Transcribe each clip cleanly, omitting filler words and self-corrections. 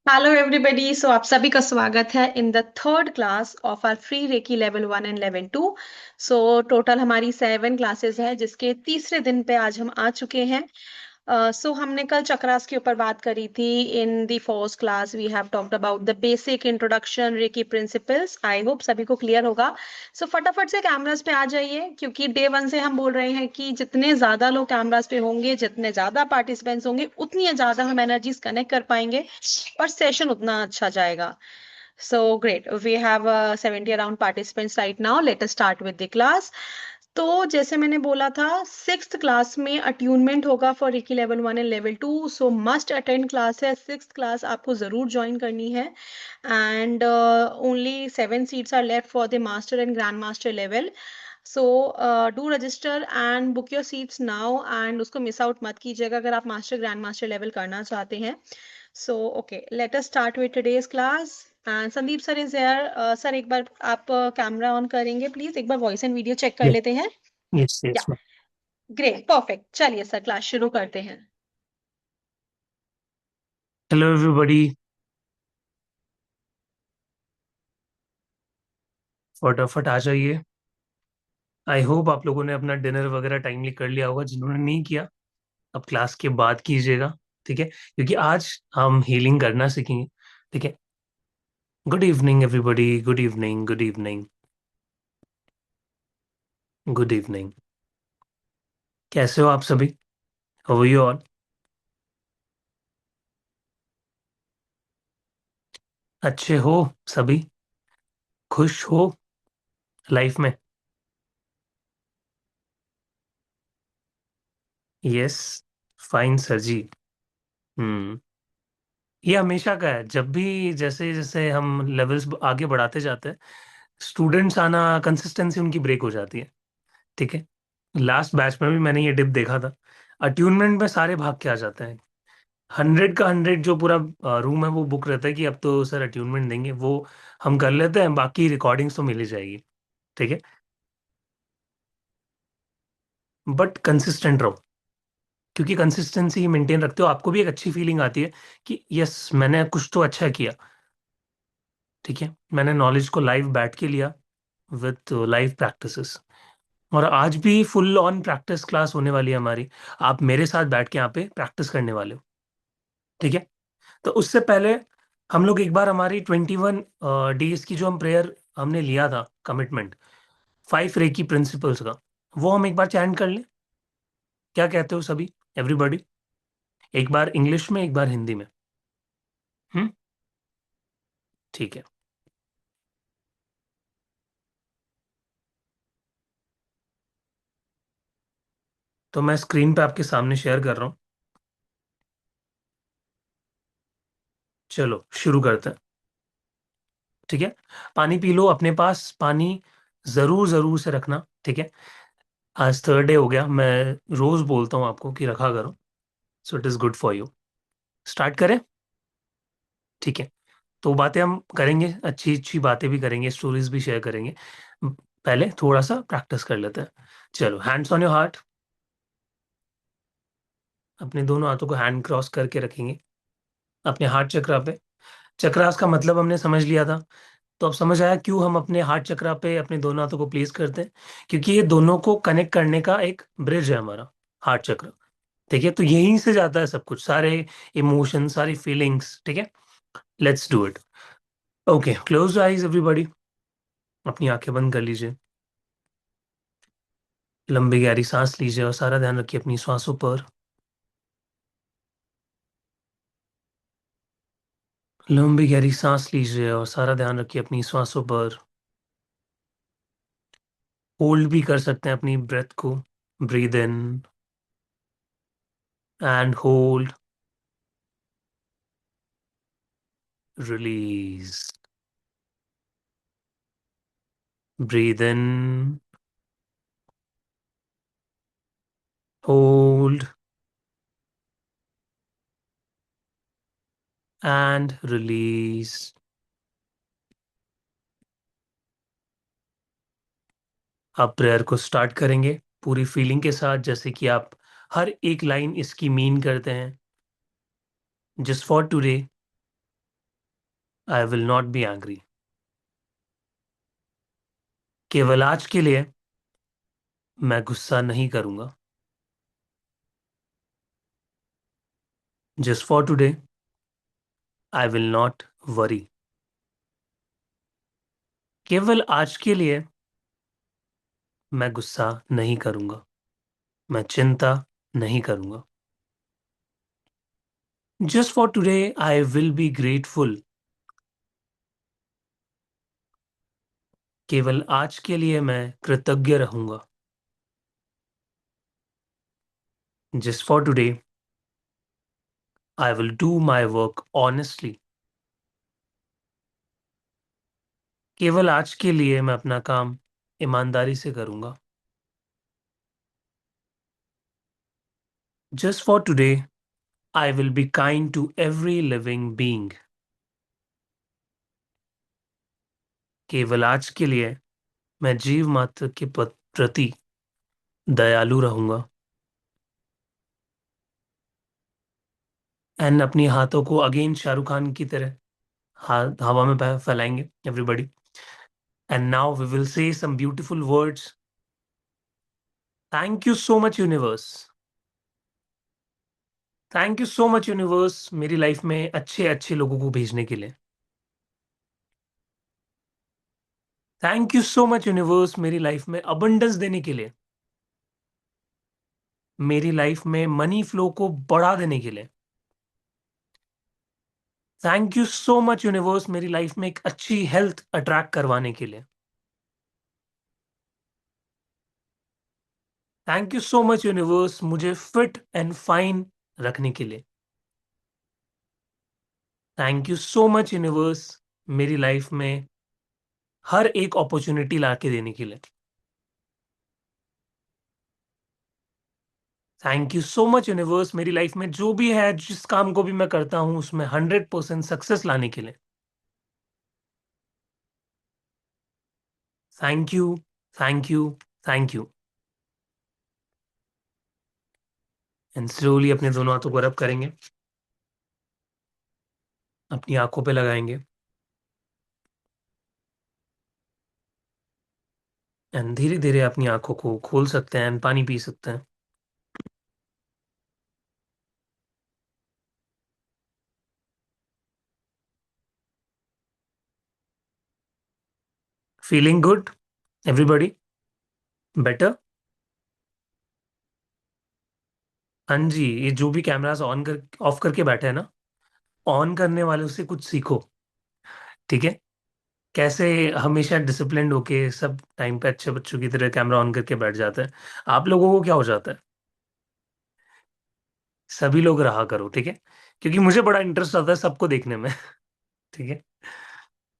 Hello everybody. सो आप सभी का स्वागत है in the third class of our free reiki level 1 and level 2। So total हमारी 7 क्लासेस है जिसके तीसरे दिन पे आज हम आ चुके हैं। सो हमने कल चक्रास के ऊपर बात करी थी। In the first class we have talked about the basic introduction reiki principles. I hope सभी को क्लियर होगा। सो फटाफट से कैमरास पे आ जाइए क्योंकि डे वन से हम बोल रहे हैं कि जितने ज्यादा लोग कैमरास पे होंगे, जितने ज्यादा पार्टिसिपेंट्स होंगे, उतनी ज्यादा हम एनर्जीज कनेक्ट कर पाएंगे और सेशन उतना अच्छा जाएगा। So great. We have 70 around participants right now. Let us start with the class. तो जैसे मैंने बोला था, सिक्स्थ क्लास में अट्यूनमेंट होगा for reiki level 1 and level 2। So must attend class है। सिक्स्थ क्लास आपको जरूर ज्वाइन करनी है। And only 7 seats are left for the master and grand master level. So do register and book your seats now and उसको miss out मत कीजिएगा अगर आप मास्टर ग्रैंड मास्टर लेवल करना चाहते हैं। So, okay, let us start with today's class. And Sandeep sir is here. Sir, एक बार आप कैमरा ऑन करेंगे प्लीज। एक बार वॉइस एंड वीडियो चेक कर Yes, लेते हैं। yes, या yes, ma'am. Great, perfect. चलिए सर, क्लास शुरू करते हैं। Hello, everybody. फटाफट आ जाइए। आई होप आप लोगों ने अपना डिनर वगैरह टाइमली कर लिया होगा। जिन्होंने नहीं किया, अब क्लास के बाद कीजिएगा। ठीक है, क्योंकि आज हम हीलिंग करना सीखेंगे। ठीक है। Good evening everybody, good evening, good evening, good evening. कैसे हो आप सभी? How are you all? अच्छे हो सभी? खुश हो लाइफ में? Yes, fine sir ji. Hmm. ये हमेशा का है, जब भी जैसे जैसे हम लेवल्स आगे बढ़ाते जाते हैं, स्टूडेंट्स आना, कंसिस्टेंसी उनकी ब्रेक हो जाती है। ठीक है। लास्ट बैच में भी मैंने ये डिप देखा था। अट्यूनमेंट में सारे भाग के आ जाते हैं। 100 का 100 जो पूरा रूम है वो बुक रहता है कि अब तो सर अट्यूनमेंट देंगे, वो हम कर लेते हैं, बाकी रिकॉर्डिंग्स तो मिल ही जाएगी। ठीक है। बट कंसिस्टेंट रहो, क्योंकि कंसिस्टेंसी मेंटेन रखते हो आपको भी एक अच्छी फीलिंग आती है कि यस मैंने कुछ तो अच्छा किया। ठीक है, मैंने नॉलेज को लाइव बैठ के लिया विथ लाइव प्रैक्टिसेस। और आज भी फुल ऑन प्रैक्टिस क्लास होने वाली है हमारी। आप मेरे साथ बैठ के यहाँ पे प्रैक्टिस करने वाले हो। ठीक है। तो उससे पहले हम लोग एक बार हमारी 21 डेज की जो हम प्रेयर हमने लिया था कमिटमेंट, 5 रेकी प्रिंसिपल्स का, वो हम एक बार चैंट कर लें। क्या कहते हो सभी? एवरीबॉडी, एक बार इंग्लिश में, एक बार हिंदी में। हम्म। ठीक है। तो मैं स्क्रीन पे आपके सामने शेयर कर रहा हूँ। चलो शुरू करते हैं। ठीक है। पानी पी लो, अपने पास पानी जरूर जरूर से रखना। ठीक है। आज थर्ड डे हो गया, मैं रोज बोलता हूँ आपको कि रखा करो। So it is good for you. Start करें? ठीक है। तो बातें हम करेंगे, अच्छी अच्छी बातें भी करेंगे, स्टोरीज भी शेयर करेंगे। पहले थोड़ा सा प्रैक्टिस कर लेते हैं। चलो, हैंड्स ऑन योर हार्ट। अपने दोनों हाथों को हैंड क्रॉस करके रखेंगे अपने हार्ट चक्रा पे। चक्रास का मतलब हमने समझ लिया था। तो अब समझ आया क्यों हम अपने हार्ट चक्रा पे अपने दोनों हाथों को प्लेस करते हैं। क्योंकि ये दोनों को कनेक्ट करने का एक ब्रिज है हमारा हार्ट चक्र। ठीक है, तो यहीं से जाता है सब कुछ, सारे इमोशन, सारी फीलिंग्स। ठीक है। Let's do it. Okay, close eyes everybody. अपनी आंखें बंद कर लीजिए। लंबी गहरी सांस लीजिए और सारा ध्यान रखिए अपनी सांसों पर। लंबी गहरी सांस लीजिए और सारा ध्यान रखिए अपनी सांसों पर। होल्ड भी कर सकते हैं अपनी ब्रेथ को। Breathe in and hold, release. Breathe in, hold and release. आप प्रेयर को स्टार्ट करेंगे पूरी फीलिंग के साथ, जैसे कि आप हर एक लाइन इसकी मीन करते हैं। Just for today I will not be angry. केवल आज के लिए मैं गुस्सा नहीं करूंगा। Just for today I will not worry. केवल आज के लिए मैं गुस्सा नहीं करूंगा, मैं चिंता नहीं करूंगा। Just for today I will be grateful. केवल आज के लिए मैं कृतज्ञ रहूंगा। Just for today I will do my work honestly. केवल आज के लिए मैं अपना काम ईमानदारी से करूंगा। Just for today I will be kind to every living being. केवल आज के लिए मैं जीव मात्र के प्रति दयालु रहूंगा। एंड अपनी हाथों को अगेन शाहरुख खान की तरह हाथ हवा में फैलाएंगे everybody. And now we will say some beautiful words. Thank you so much universe. Thank you so much universe मेरी लाइफ में अच्छे अच्छे लोगों को भेजने के लिए। Thank you so much universe मेरी लाइफ में अबंडेंस देने के लिए। मेरी लाइफ में मनी फ्लो को बढ़ा देने के लिए। Thank you so much universe मेरी लाइफ में एक अच्छी हेल्थ अट्रैक्ट करवाने के लिए। Thank you so much universe मुझे फिट एंड फाइन रखने के लिए। Thank you so much universe मेरी लाइफ में हर एक अपॉर्चुनिटी ला के देने के लिए। Thank you so much universe मेरी लाइफ में जो भी है जिस काम को भी मैं करता हूं उसमें 100% सक्सेस लाने के लिए। Thank you, thank you, thank you. And slowly अपने दोनों हाथों को रब करेंगे, अपनी आंखों पे लगाएंगे एंड धीरे धीरे अपनी आंखों को खोल सकते हैं एंड पानी पी सकते हैं। Feeling good everybody? बेटर? हाँ जी, ये जो भी कैमरास ऑन कर ऑफ करके बैठे हैं ना, ऑन करने वालों से कुछ सीखो। ठीक है? कैसे हमेशा डिसिप्लिन्ड होके सब टाइम पे अच्छे बच्चों की तरह कैमरा ऑन करके बैठ जाते हैं। आप लोगों को क्या हो जाता है? सभी लोग रहा करो, ठीक है? क्योंकि मुझे बड़ा इंटरेस्ट आता है सबको देखने में। ठीक है?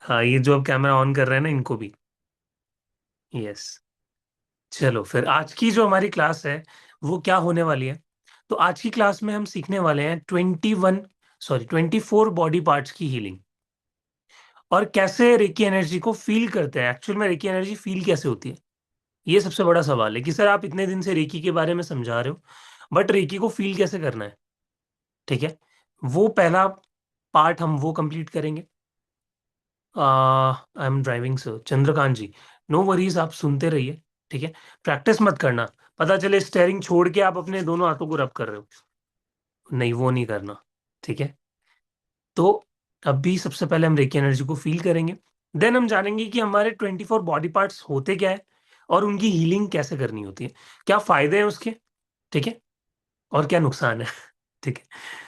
हाँ, ये जो अब कैमरा ऑन कर रहे हैं ना इनको भी। यस। चलो फिर आज की जो हमारी क्लास है वो क्या होने वाली है? तो आज की क्लास में हम सीखने वाले हैं 24 बॉडी पार्ट्स की हीलिंग। और कैसे रेकी एनर्जी को फील करते हैं, एक्चुअल में रेकी एनर्जी फील कैसे होती है। ये सबसे बड़ा सवाल है कि सर आप इतने दिन से रेकी के बारे में समझा रहे हो, बट रेकी को फील कैसे करना है। ठीक है? वो पहला पार्ट हम वो कंप्लीट करेंगे। I am driving sir Chandrakant ji. No worries, आप सुनते रहिए। ठीक है? प्रैक्टिस मत करना, पता चले स्टेयरिंग छोड़ के आप अपने दोनों हाथों को रब कर रहे हो। नहीं, वो नहीं करना। ठीक है? तो अभी सबसे पहले हम रेकी एनर्जी को फील करेंगे। देन हम जानेंगे कि हमारे 24 बॉडी पार्ट्स होते क्या है और उनकी हीलिंग कैसे करनी होती है, क्या फायदे हैं उसके। ठीक है? और क्या नुकसान है। ठीक है?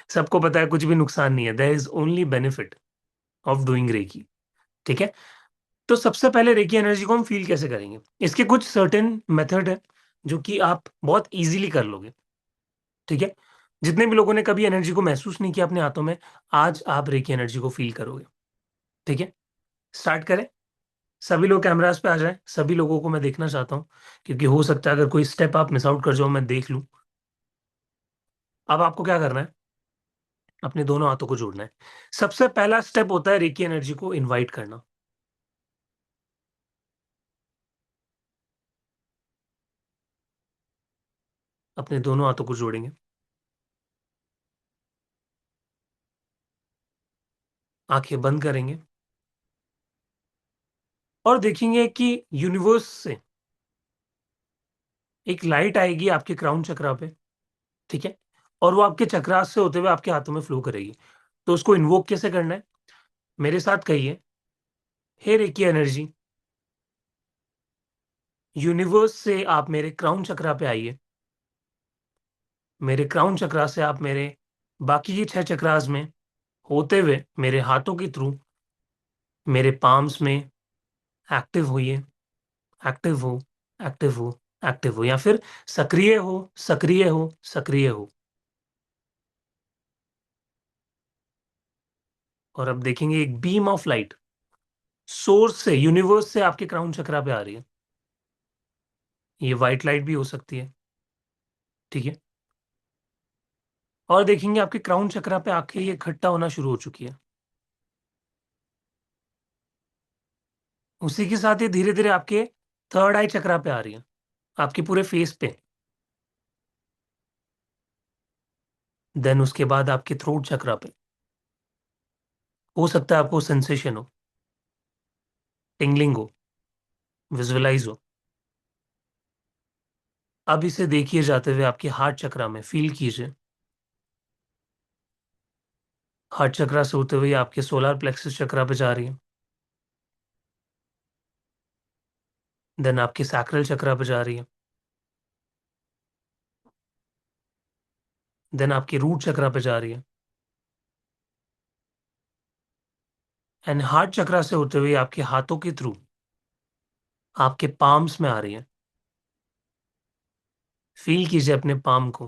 सबको पता है कुछ भी नुकसान नहीं है, there is only benefit of doing reiki. ठीक है? तो सबसे पहले रेकी एनर्जी को हम फील कैसे करेंगे, इसके कुछ सर्टेन मेथड है जो कि आप बहुत इजीली कर लोगे। ठीक है? जितने भी लोगों ने कभी एनर्जी को महसूस नहीं किया अपने हाथों में, आज आप रेकी एनर्जी को फील करोगे। ठीक है? स्टार्ट करें। सभी लोग कैमरास पे आ जाएं, सभी लोगों को मैं देखना चाहता हूँ, क्योंकि हो सकता है अगर कोई स्टेप आप मिस आउट कर जाओ मैं देख लूं। अब आपको क्या करना है? अपने दोनों हाथों को जोड़ना है। सबसे पहला स्टेप होता है रेकी एनर्जी को इनवाइट करना। अपने दोनों हाथों को जोड़ेंगे। आंखें बंद करेंगे और देखेंगे कि यूनिवर्स से एक लाइट आएगी आपके क्राउन चक्रा पे। ठीक है। और वो आपके चक्रास से होते हुए आपके हाथों में फ्लो करेगी। तो उसको इन्वोक कैसे करना है, मेरे साथ कहिए। हे रेकी एनर्जी, यूनिवर्स से आप मेरे क्राउन चक्रा पे आइए। मेरे क्राउन चक्रा से आप मेरे बाकी की 6 चक्रास में होते हुए मेरे हाथों के थ्रू मेरे पाम्स में एक्टिव होइए। एक्टिव हो, एक्टिव हो, एक्टिव हो, या फिर सक्रिय हो, सक्रिय हो, सक्रिय हो। और अब देखेंगे एक बीम ऑफ लाइट सोर्स से, यूनिवर्स से आपके क्राउन चक्रा पे आ रही है। ये व्हाइट लाइट भी हो सकती है। ठीक है। और देखेंगे आपके क्राउन चक्रा पे आके ये इकट्ठा होना शुरू हो चुकी है। उसी के साथ ये धीरे धीरे आपके थर्ड आई चक्रा पे आ रही है, आपके पूरे फेस पे। देन उसके बाद आपके थ्रोट चक्रा पे। हो सकता है आपको सेंसेशन हो, टिंगलिंग हो, विजुअलाइज हो। अब इसे देखिए जाते हुए आपके हार्ट चक्रा में, फील कीजिए। हार्ट चक्रा से होते हुए आपके सोलर प्लेक्सस चक्रा पे जा रही है। देन आपके सैक्रल चक्रा पे जा रही है। देन आपके रूट चक्रा पे जा रही है। एंड हार्ट चक्रा से होते हुए आपके हाथों के थ्रू आपके पाम्स में आ रही है। फील कीजिए अपने पाम को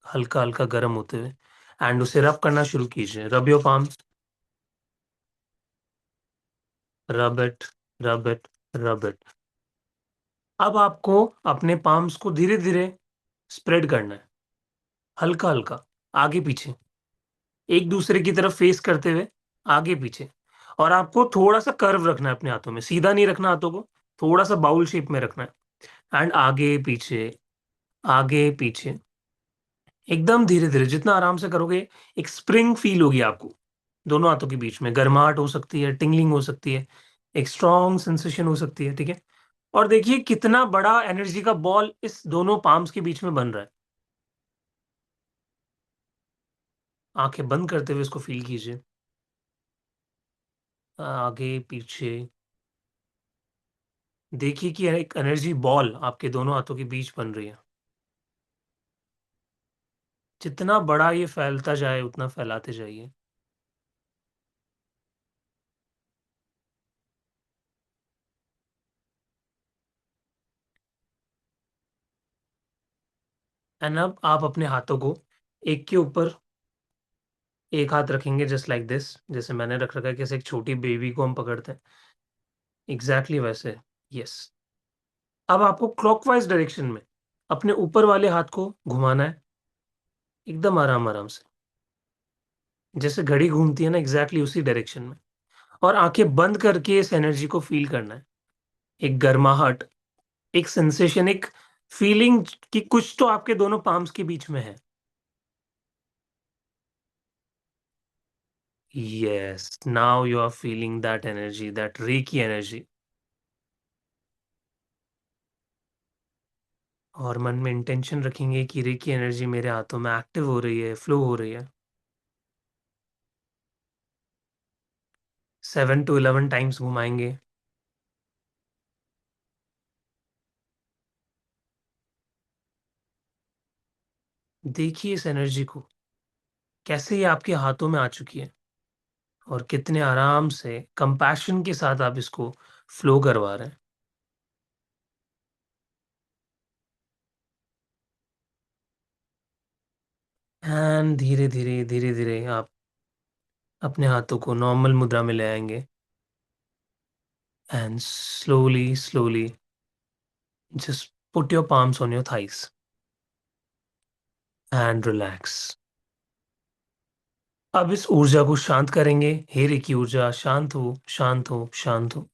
हल्का हल्का गर्म होते हुए, एंड उसे रब करना शुरू कीजिए। Rub your palms, rub it, rub it, rub it. अब आपको अपने पाम्स को धीरे धीरे स्प्रेड करना है, हल्का हल्का, आगे पीछे, एक दूसरे की तरफ फेस करते हुए, आगे पीछे। और आपको थोड़ा सा कर्व रखना है अपने हाथों में, सीधा नहीं रखना हाथों को, थोड़ा सा बाउल शेप में रखना है। एंड आगे पीछे, आगे पीछे, एकदम धीरे धीरे, जितना आराम से करोगे एक स्प्रिंग फील होगी आपको दोनों हाथों के बीच में। गर्माहट हो सकती है, टिंगलिंग हो सकती है, एक स्ट्रॉन्ग सेंसेशन हो सकती है। ठीक है। और देखिए कितना बड़ा एनर्जी का बॉल इस दोनों पाम्स के बीच में बन रहा है। आंखें बंद करते हुए इसको फील कीजिए, आगे पीछे। देखिए कि एक एनर्जी बॉल आपके दोनों हाथों के बीच बन रही है। जितना बड़ा ये फैलता जाए उतना फैलाते जाइए। एंड अब आप अपने हाथों को एक के ऊपर एक हाथ रखेंगे, जस्ट लाइक दिस, जैसे मैंने रख रखा है, जैसे एक छोटी बेबी को हम पकड़ते हैं, एग्जैक्टली वैसे। यस। अब आपको क्लॉकवाइज डायरेक्शन में अपने ऊपर वाले हाथ को घुमाना है, एकदम आराम आराम से, जैसे घड़ी घूमती है ना, एग्जैक्टली उसी डायरेक्शन में। और आंखें बंद करके इस एनर्जी को फील करना है। एक गर्माहट, एक सेंसेशन, एक फीलिंग कि कुछ तो आपके दोनों पाम्स के बीच में है। Yes, now you are feeling that energy, that reiki energy. और मन में इंटेंशन रखेंगे कि रेकी एनर्जी मेरे हाथों में एक्टिव हो रही है, फ्लो हो रही है। 7 to 11 टाइम्स घुमाएंगे। देखिए इस एनर्जी को, कैसे ये आपके हाथों में आ चुकी है और कितने आराम से, कंपैशन के साथ आप इसको फ्लो करवा रहे हैं। एंड धीरे धीरे धीरे धीरे आप अपने हाथों को नॉर्मल मुद्रा में ले आएंगे। And slowly slowly just put your palms on your thighs and relax. अब इस ऊर्जा को शांत करेंगे। हेरे की ऊर्जा शांत हो, शांत हो, शांत हो।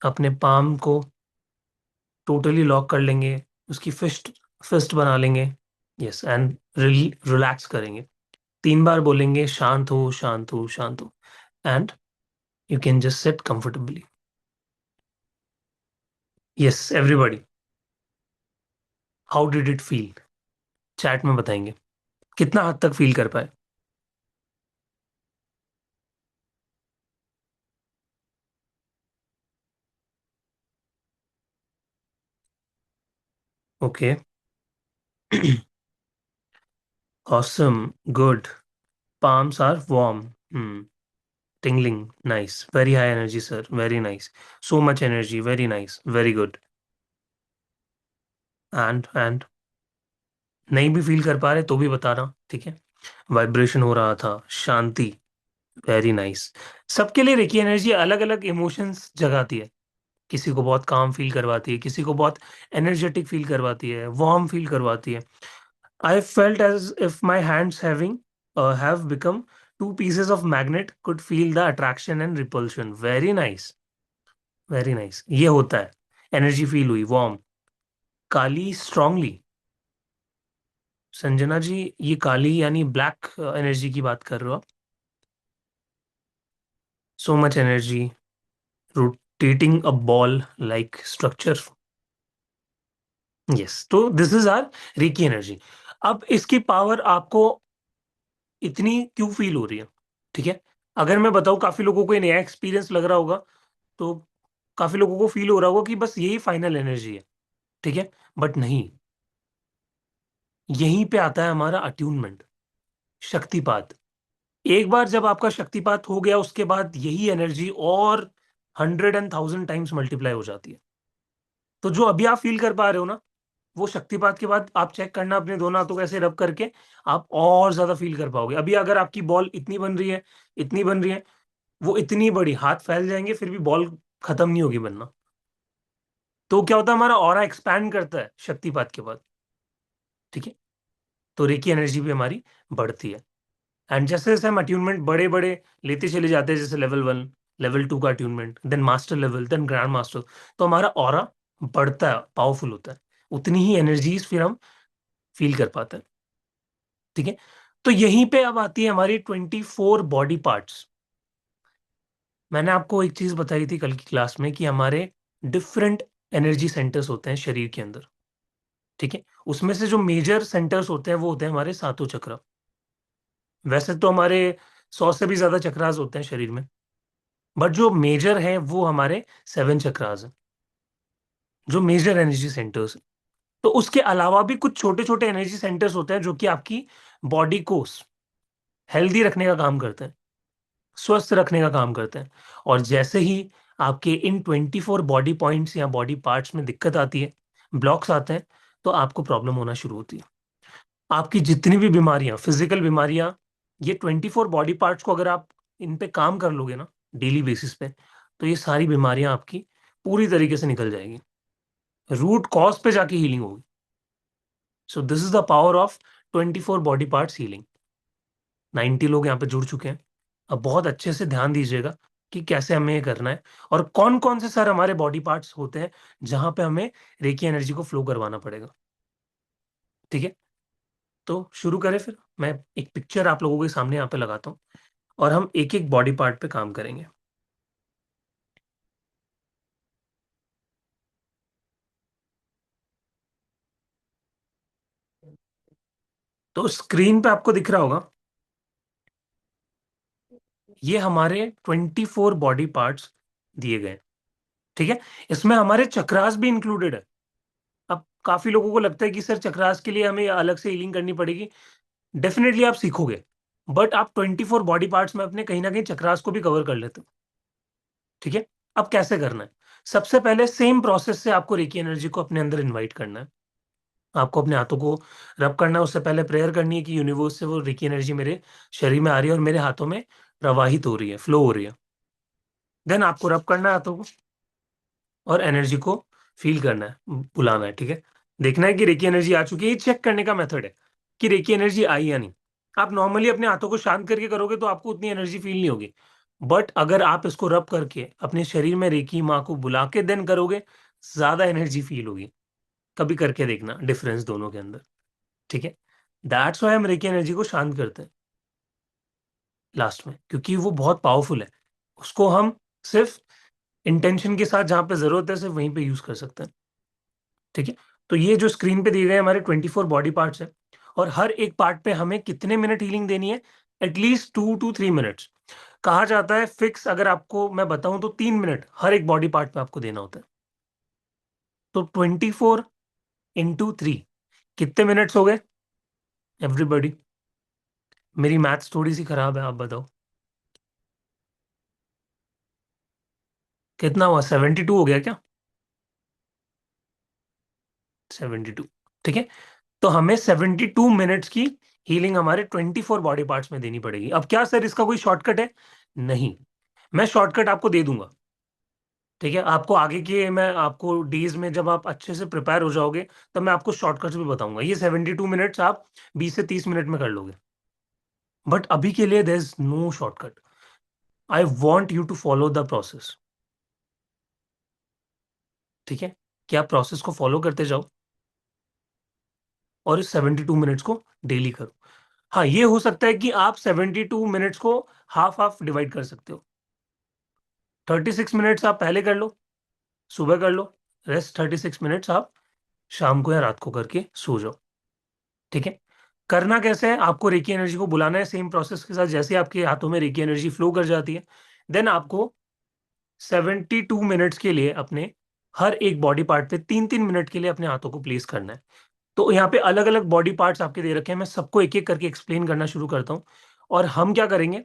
अपने पाम को टोटली लॉक कर लेंगे, उसकी फिस्ट फिस्ट बना लेंगे। यस, एंड रिलैक्स करेंगे। 3 बार बोलेंगे शांत हो शांत हो शांत हो, and you can just sit comfortably. Yes everybody, how did it feel? Chat में बताएंगे कितना हद तक फील कर पाए। Okay. awesome, good. Palms are warm. Hmm. Tingling. Nice. Very high energy, sir. Very nice. So much energy. Very nice. Very good. And नहीं भी feel कर पा रहे तो भी बता रहा, ठीक है। वाइब्रेशन हो रहा था, शांति। Very nice. सबके लिए रेकी एनर्जी अलग अलग इमोशंस जगाती है। किसी को बहुत काम फील करवाती है, किसी को बहुत एनर्जेटिक फील करवाती है, वार्म फील करवाती है। I felt as if my hands have become two pieces of magnet could feel the attraction and repulsion. Very nice, very nice. ये होता है, एनर्जी फील हुई, वार्म। काली स्ट्रांगली। संजना जी, ये काली यानी ब्लैक एनर्जी की बात कर रहे हो आप? So much energy, rotating a ball like structure. Yes, तो this is our reiki energy. अब इसकी पावर आपको इतनी क्यों फील हो रही है, ठीक है। अगर मैं बताऊं, काफी लोगों को ये नया एक्सपीरियंस लग रहा होगा, तो काफी लोगों को फील हो रहा होगा कि बस यही फाइनल एनर्जी है, ठीक है। बट नहीं, यहीं पे आता है हमारा अट्यूनमेंट, शक्तिपात। एक बार जब आपका शक्तिपात हो गया, उसके बाद यही एनर्जी और 100 and 1000 टाइम्स मल्टीप्लाई हो जाती है। तो जो अभी आप फील कर पा रहे हो ना, वो शक्तिपात के बाद आप चेक करना अपने दोनों हाथों को ऐसे रब करके, आप और ज्यादा फील कर पाओगे। अभी अगर आपकी बॉल इतनी बन रही है, इतनी बन रही है, वो इतनी बड़ी, हाथ फैल जाएंगे फिर भी बॉल खत्म नहीं होगी बनना। तो क्या होता है, हमारा ऑरा एक्सपैंड करता है शक्तिपात के बाद, ठीक है। तो रेकी एनर्जी भी हमारी बढ़ती है। एंड जैसे जैसे हम अट्यूनमेंट बड़े बड़े लेते चले जाते हैं, जैसे लेवल 1, लेवल 2 का attunement, then master level, then grand master, तो हमारा ऑरा बढ़ता है, पावरफुल होता है। उतनी ही एनर्जीज फिर हम फील कर पाते हैं, ठीक है। तो यहीं पे अब आती है हमारी 24 बॉडी पार्ट्स। मैंने आपको एक चीज बताई थी कल की क्लास में कि हमारे डिफरेंट एनर्जी सेंटर्स होते हैं शरीर के अंदर, ठीक है। उसमें से जो मेजर सेंटर्स होते हैं वो होते हैं हमारे सातों चक्र। वैसे तो हमारे 100 से भी ज्यादा चक्रास होते हैं शरीर में, बट जो मेजर है वो हमारे 7 चक्रास हैं, जो मेजर एनर्जी सेंटर्स हैं। तो उसके अलावा भी कुछ छोटे छोटे एनर्जी सेंटर्स होते हैं जो कि आपकी बॉडी को हेल्दी रखने का काम करते हैं, स्वस्थ रखने का काम करते हैं। और जैसे ही आपके इन 24 बॉडी पॉइंट्स या बॉडी पार्ट्स में दिक्कत आती है, ब्लॉक्स आते हैं, तो आपको प्रॉब्लम होना शुरू होती है। आपकी जितनी भी बीमारियां, फिजिकल बीमारियां, ये 24 बॉडी पार्ट्स को अगर आप इन पे काम कर लोगे ना, डेली बेसिस पे, तो ये सारी बीमारियां आपकी पूरी तरीके से निकल जाएगी, रूट कॉज पे जाके हीलिंग होगी। So this is the power of 24 body parts healing. 90 लोग यहाँ पे जुड़ चुके हैं। अब बहुत अच्छे से ध्यान दीजिएगा कि कैसे हमें ये करना है, और कौन कौन से सर हमारे बॉडी पार्ट्स होते हैं जहां पे हमें रेकी एनर्जी को फ्लो करवाना पड़ेगा, ठीक है। तो शुरू करें फिर। मैं एक पिक्चर आप लोगों के सामने यहाँ पे लगाता हूँ, और हम एक एक बॉडी पार्ट पे काम करेंगे। तो स्क्रीन पे आपको दिख रहा होगा, ये हमारे 24 बॉडी पार्ट्स दिए गए हैं, ठीक है। इसमें हमारे चक्रास भी इंक्लूडेड है। अब काफी लोगों को लगता है कि सर चक्रास के लिए हमें अलग से हीलिंग करनी पड़ेगी। डेफिनेटली आप सीखोगे, बट आप 24 बॉडी पार्ट्स में अपने कहीं ना कहीं चक्रास को भी कवर कर लेते हो, ठीक है। अब कैसे करना है? सबसे पहले सेम प्रोसेस से आपको रेकी एनर्जी को अपने अंदर इनवाइट करना है। आपको अपने हाथों को रब करना है, उससे पहले प्रेयर करनी है कि यूनिवर्स से वो रेकी एनर्जी मेरे शरीर में आ रही है और मेरे हाथों में प्रवाहित हो रही है, फ्लो हो रही है। देन आपको रब करना है हाथों को, और एनर्जी को फील करना है, बुलाना है, ठीक है। देखना है कि रेकी एनर्जी आ चुकी है। ये चेक करने का मेथड है कि रेकी एनर्जी आई या नहीं। आप नॉर्मली अपने हाथों को शांत करके करोगे तो आपको उतनी एनर्जी फील नहीं होगी, बट अगर आप इसको रब करके अपने शरीर में रेकी माँ को बुला के देन करोगे, ज्यादा एनर्जी फील होगी। कभी करके देखना डिफरेंस दोनों के अंदर, ठीक है। दैट्स वाई हम रेकी एनर्जी को शांत करते हैं। लास्ट में, क्योंकि वो बहुत पावरफुल है। उसको हम सिर्फ इंटेंशन के साथ जहां पे जरूरत है सिर्फ वहीं पे यूज कर सकते हैं। ठीक है। तो ये जो स्क्रीन पे दिए गए हमारे 24 बॉडी पार्ट्स हैं, और हर एक पार्ट पे हमें कितने मिनट हीलिंग देनी है? At least 2 to 3 minutes. कहा जाता है फिक्स, अगर आपको मैं बताऊं तो 3 मिनट हर एक बॉडी पार्ट पे आपको देना होता है। तो 24 into 3 कितने मिनट्स हो गए एवरीबॉडी? मेरी मैथ्स थोड़ी सी खराब है, आप बताओ कितना हुआ? 72 हो गया क्या? 72। ठीक है। तो हमें 72 मिनट्स की हीलिंग हमारे 24 बॉडी पार्ट्स में देनी पड़ेगी। अब क्या सर इसका कोई शॉर्टकट है? नहीं। मैं शॉर्टकट आपको दे दूंगा। ठीक है, आपको आगे के, मैं आपको डेज में जब आप अच्छे से प्रिपेयर हो जाओगे तब मैं आपको शॉर्टकट्स भी बताऊंगा। ये 72 मिनट्स आप 20 से 30 मिनट में कर लोगे। बट अभी के लिए there is no shortcut. I want you to follow the process. ठीक है, कि आप प्रोसेस को फॉलो करते जाओ और इस 72 मिनट्स को डेली करो। हाँ, ये हो सकता है कि आप 72 मिनट्स को हाफ हाफ डिवाइड कर सकते हो। 36 मिनट्स आप पहले कर लो, सुबह कर लो। रेस्ट 36 मिनट्स आप शाम को या रात को करके सो जाओ। ठीक है। करना कैसे है? आपको रेकी एनर्जी को बुलाना है सेम प्रोसेस के साथ जैसे आपके हाथों में रेकी एनर्जी फ्लो कर जाती है। देन आपको 72 मिनट्स के लिए अपने हर एक बॉडी पार्ट पे 3 3 मिनट के लिए अपने हाथों को प्लेस करना है। तो यहाँ पे अलग अलग बॉडी पार्ट्स आपके दे रखे हैं, मैं सबको एक एक करके एक्सप्लेन करना शुरू करता हूँ। और हम क्या करेंगे,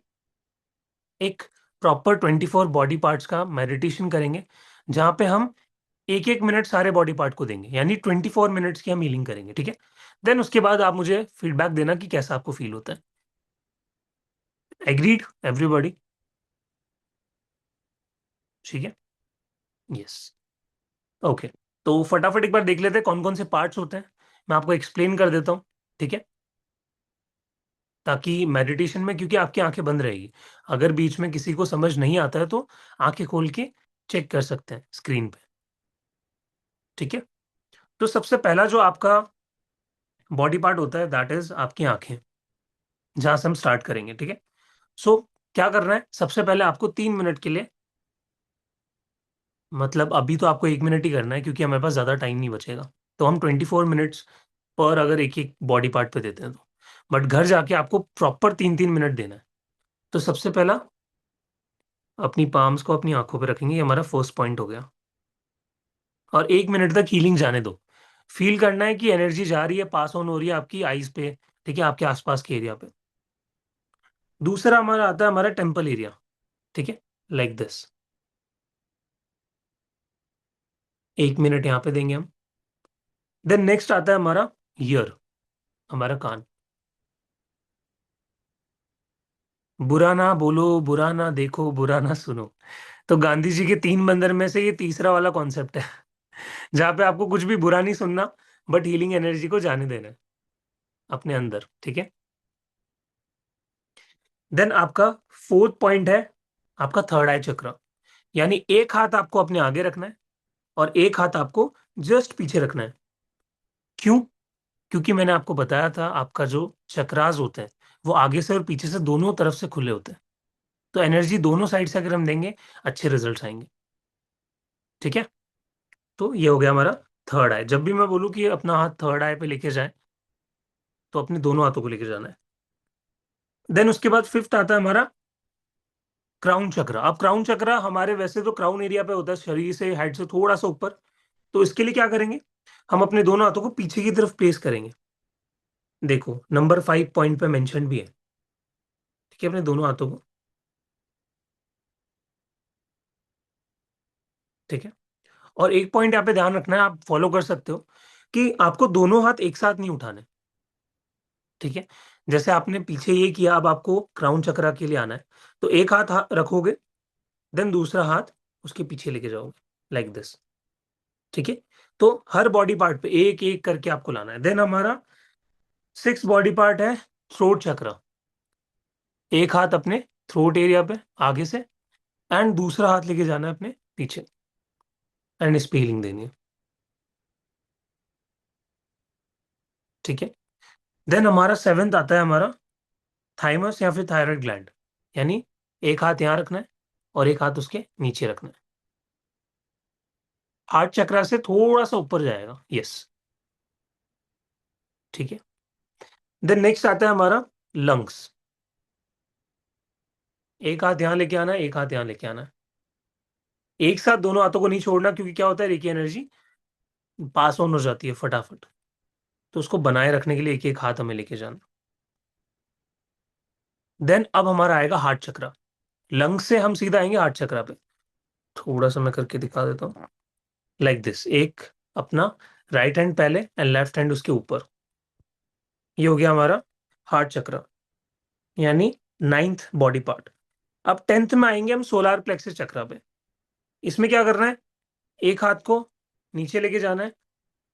एक प्रॉपर 24 बॉडी पार्ट्स का मेडिटेशन करेंगे, जहां पे हम एक एक मिनट सारे बॉडी पार्ट को देंगे, यानी 24 मिनट्स की हम हीलिंग करेंगे। ठीक है। देन उसके बाद आप मुझे फीडबैक देना कि कैसा आपको फील होता है। Agreed everybody? ठीक है। यस। ओके। तो फटाफट एक बार देख लेते हैं कौन कौन से पार्ट्स होते हैं। मैं आपको एक्सप्लेन कर देता हूँ। ठीक है। ताकि मेडिटेशन में, क्योंकि आपकी आंखें बंद रहेगी, अगर बीच में किसी को समझ नहीं आता है तो आंखें खोल के चेक कर सकते हैं स्क्रीन पे। ठीक है। तो सबसे पहला जो आपका बॉडी पार्ट होता है दैट इज आपकी आंखें, जहां से हम स्टार्ट करेंगे। ठीक है। सो क्या करना है, सबसे पहले आपको 3 मिनट के लिए, मतलब अभी तो आपको 1 मिनट ही करना है क्योंकि हमारे पास ज्यादा टाइम नहीं बचेगा। तो हम 24 मिनट्स पर अगर एक एक बॉडी पार्ट पे देते हैं तो, बट घर जाके आपको प्रॉपर 3 3 मिनट देना है। तो सबसे पहला अपनी पाम्स को अपनी आंखों पे रखेंगे, ये हमारा फर्स्ट पॉइंट हो गया। और 1 मिनट तक हीलिंग जाने दो। फील करना है कि एनर्जी जा रही है, पास ऑन हो रही है आपकी आईज पे। ठीक है, आपके आसपास के एरिया पे। दूसरा हमारा आता है हमारा टेम्पल एरिया। ठीक है, लाइक दिस। 1 मिनट यहाँ पे देंगे हम। देन नेक्स्ट आता है हमारा ईयर, हमारा कान। बुरा ना बोलो, बुरा ना देखो, बुरा ना सुनो। तो गांधी जी के 3 बंदर में से ये तीसरा वाला कॉन्सेप्ट है जहां पे आपको कुछ भी बुरा नहीं सुनना, बट हीलिंग एनर्जी को जाने देना है अपने अंदर। ठीक है। देन आपका फोर्थ पॉइंट है आपका थर्ड आई चक्र, यानी एक हाथ आपको अपने आगे रखना है और एक हाथ आपको जस्ट पीछे रखना है। क्यों? क्योंकि मैंने आपको बताया था आपका जो चक्रास होते हैं वो आगे से और पीछे से दोनों तरफ से खुले होते हैं। तो एनर्जी दोनों साइड से अगर हम देंगे अच्छे रिजल्ट्स आएंगे। ठीक है। तो ये हो गया हमारा थर्ड आई। जब भी मैं बोलूँ कि अपना हाथ थर्ड आई पे लेके जाए तो अपने दोनों हाथों को लेके जाना है। देन उसके बाद फिफ्थ आता है हमारा क्राउन चक्र। अब क्राउन चक्र हमारे वैसे तो क्राउन एरिया पे होता है, शरीर से हेड से थोड़ा सा ऊपर। तो इसके लिए क्या करेंगे, हम अपने दोनों हाथों को पीछे की तरफ प्लेस करेंगे। देखो नंबर 5 पॉइंट पे मेंशन भी है। ठीक है, अपने दोनों हाथों को। ठीक है। और एक पॉइंट यहाँ पे ध्यान रखना है, आप फॉलो कर सकते हो कि आपको दोनों हाथ एक साथ नहीं उठाने। ठीक है। जैसे आपने पीछे ये किया, अब आपको क्राउन चक्रा के लिए आना है। तो एक हाथ रखोगे, देन दूसरा हाथ उसके पीछे लेके जाओगे, लाइक दिस। ठीक है। तो हर बॉडी पार्ट पे एक एक करके आपको लाना है। देन हमारा सिक्स बॉडी पार्ट है थ्रोट चक्र। एक हाथ अपने थ्रोट एरिया पे आगे से, एंड दूसरा हाथ लेके जाना है अपने पीछे, एंड इस पे हीलिंग देनी है। ठीक है। देन हमारा सेवेंथ आता है हमारा थाइमस या फिर थायराइड ग्लैंड। यानी एक हाथ यहां रखना है और एक हाथ उसके नीचे रखना है। हार्ट चक्रा से थोड़ा सा ऊपर जाएगा, यस। ठीक है। देन नेक्स्ट आता है हमारा लंग्स। एक हाथ यहां लेके आना है, एक हाथ यहां लेके आना है। एक साथ दोनों हाथों को नहीं छोड़ना, क्योंकि क्या होता है, रेकी एनर्जी पास ऑन हो जाती है फटाफट। तो उसको बनाए रखने के लिए एक एक हाथ हमें लेके जाना। देन अब हमारा आएगा हार्ट चक्रा। लंग से हम सीधा आएंगे हार्ट चक्रा पे। थोड़ा सा मैं करके दिखा देता हूँ। लाइक दिस, एक अपना राइट हैंड पहले एंड लेफ्ट हैंड उसके ऊपर। ये हो गया हमारा हार्ट चक्र, यानी नाइन्थ बॉडी पार्ट। अब टेंथ में आएंगे हम सोलार प्लेक्सस चक्र पे। इसमें क्या करना है, एक हाथ को नीचे लेके जाना है,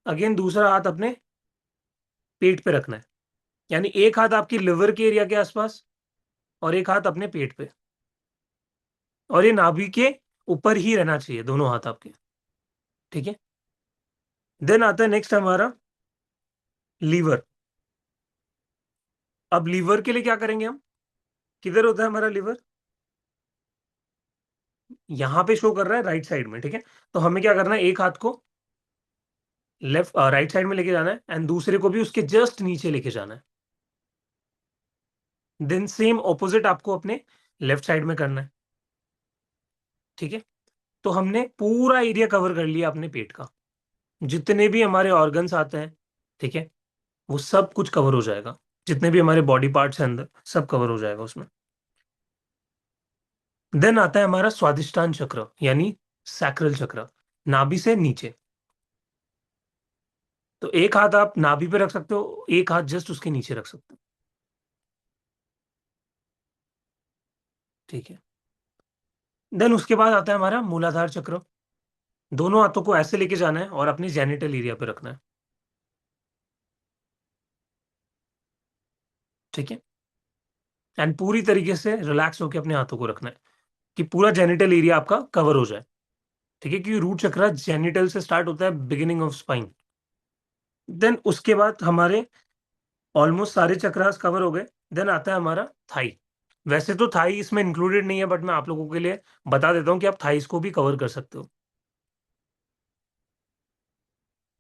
अगेन दूसरा हाथ अपने पेट पे रखना है। यानी एक हाथ आपकी लिवर के एरिया के आसपास और एक हाथ अपने पेट पे, और ये नाभि के ऊपर ही रहना चाहिए दोनों हाथ आपके। ठीक है। देन आता है नेक्स्ट हमारा लीवर। अब लीवर के लिए क्या करेंगे हम, किधर होता है हमारा लीवर, यहां पे शो कर रहा है राइट साइड में। ठीक है। तो हमें क्या करना है, एक हाथ को लेफ्ट राइट साइड में लेके जाना है एंड दूसरे को भी उसके जस्ट नीचे लेके जाना है। देन सेम ऑपोजिट आपको अपने लेफ्ट साइड में करना है। ठीक है। तो हमने पूरा एरिया कवर कर लिया अपने पेट का, जितने भी हमारे ऑर्गन्स आते हैं, ठीक है, वो सब कुछ कवर हो जाएगा। जितने भी हमारे बॉडी पार्ट्स हैं अंदर, सब कवर हो जाएगा उसमें। देन आता है हमारा स्वादिष्टान चक्र, यानी सैक्रल चक्र, नाभि से नीचे। तो एक हाथ आप नाभि पे रख सकते हो, एक हाथ जस्ट उसके नीचे रख सकते हो। ठीक है। देन उसके बाद आता है हमारा मूलाधार चक्र। दोनों हाथों को ऐसे लेके जाना है और अपनी जेनिटल एरिया पे रखना है। ठीक है। एंड पूरी तरीके से रिलैक्स होकर अपने हाथों को रखना है कि पूरा जेनिटल एरिया आपका कवर हो जाए। ठीक है, क्योंकि रूट चक्र जेनिटल से स्टार्ट होता है, बिगिनिंग ऑफ स्पाइन। देन उसके बाद हमारे ऑलमोस्ट सारे चक्रास कवर हो गए। देन आता है हमारा थाई। वैसे तो थाई इसमें इंक्लूडेड नहीं है, बट मैं आप लोगों के लिए बता देता हूँ कि आप थाइस को भी कवर कर सकते हो।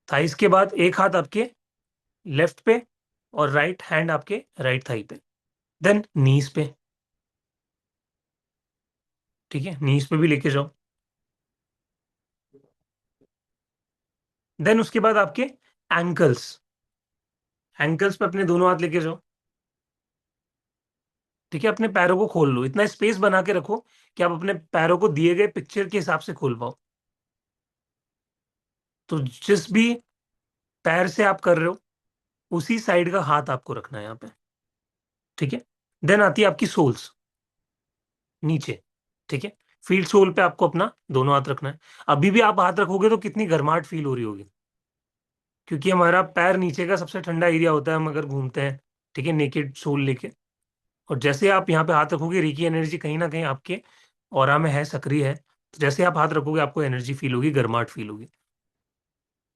थाइस के बाद एक हाथ आपके लेफ्ट पे और राइट हैंड आपके राइट थाई पे। देन नीज पे। ठीक है, नीज पे भी लेके जाओ। देन उसके बाद आपके एंकल्स। एंकल्स पे अपने दोनों हाथ लेके जाओ। ठीक है, अपने पैरों को खोल लो, इतना स्पेस बना के रखो कि आप अपने पैरों को दिए गए पिक्चर के हिसाब से खोल पाओ। तो जिस भी पैर से आप कर रहे हो, उसी साइड का हाथ आपको रखना है यहाँ पे। ठीक है। देन आती है आपकी सोल्स, नीचे। ठीक है। फील्ड सोल पे आपको अपना दोनों हाथ रखना है। अभी भी आप हाथ रखोगे तो कितनी गर्माहट फील हो रही होगी, क्योंकि हमारा पैर नीचे का सबसे ठंडा एरिया होता है हम अगर घूमते हैं। ठीक है, नेकेड सोल लेके। और जैसे आप यहाँ पे हाथ रखोगे, रेकी एनर्जी कहीं ना कहीं आपके ऑरा में है, सक्रिय है। तो जैसे आप हाथ रखोगे आपको एनर्जी फील होगी, गर्माहट फील होगी।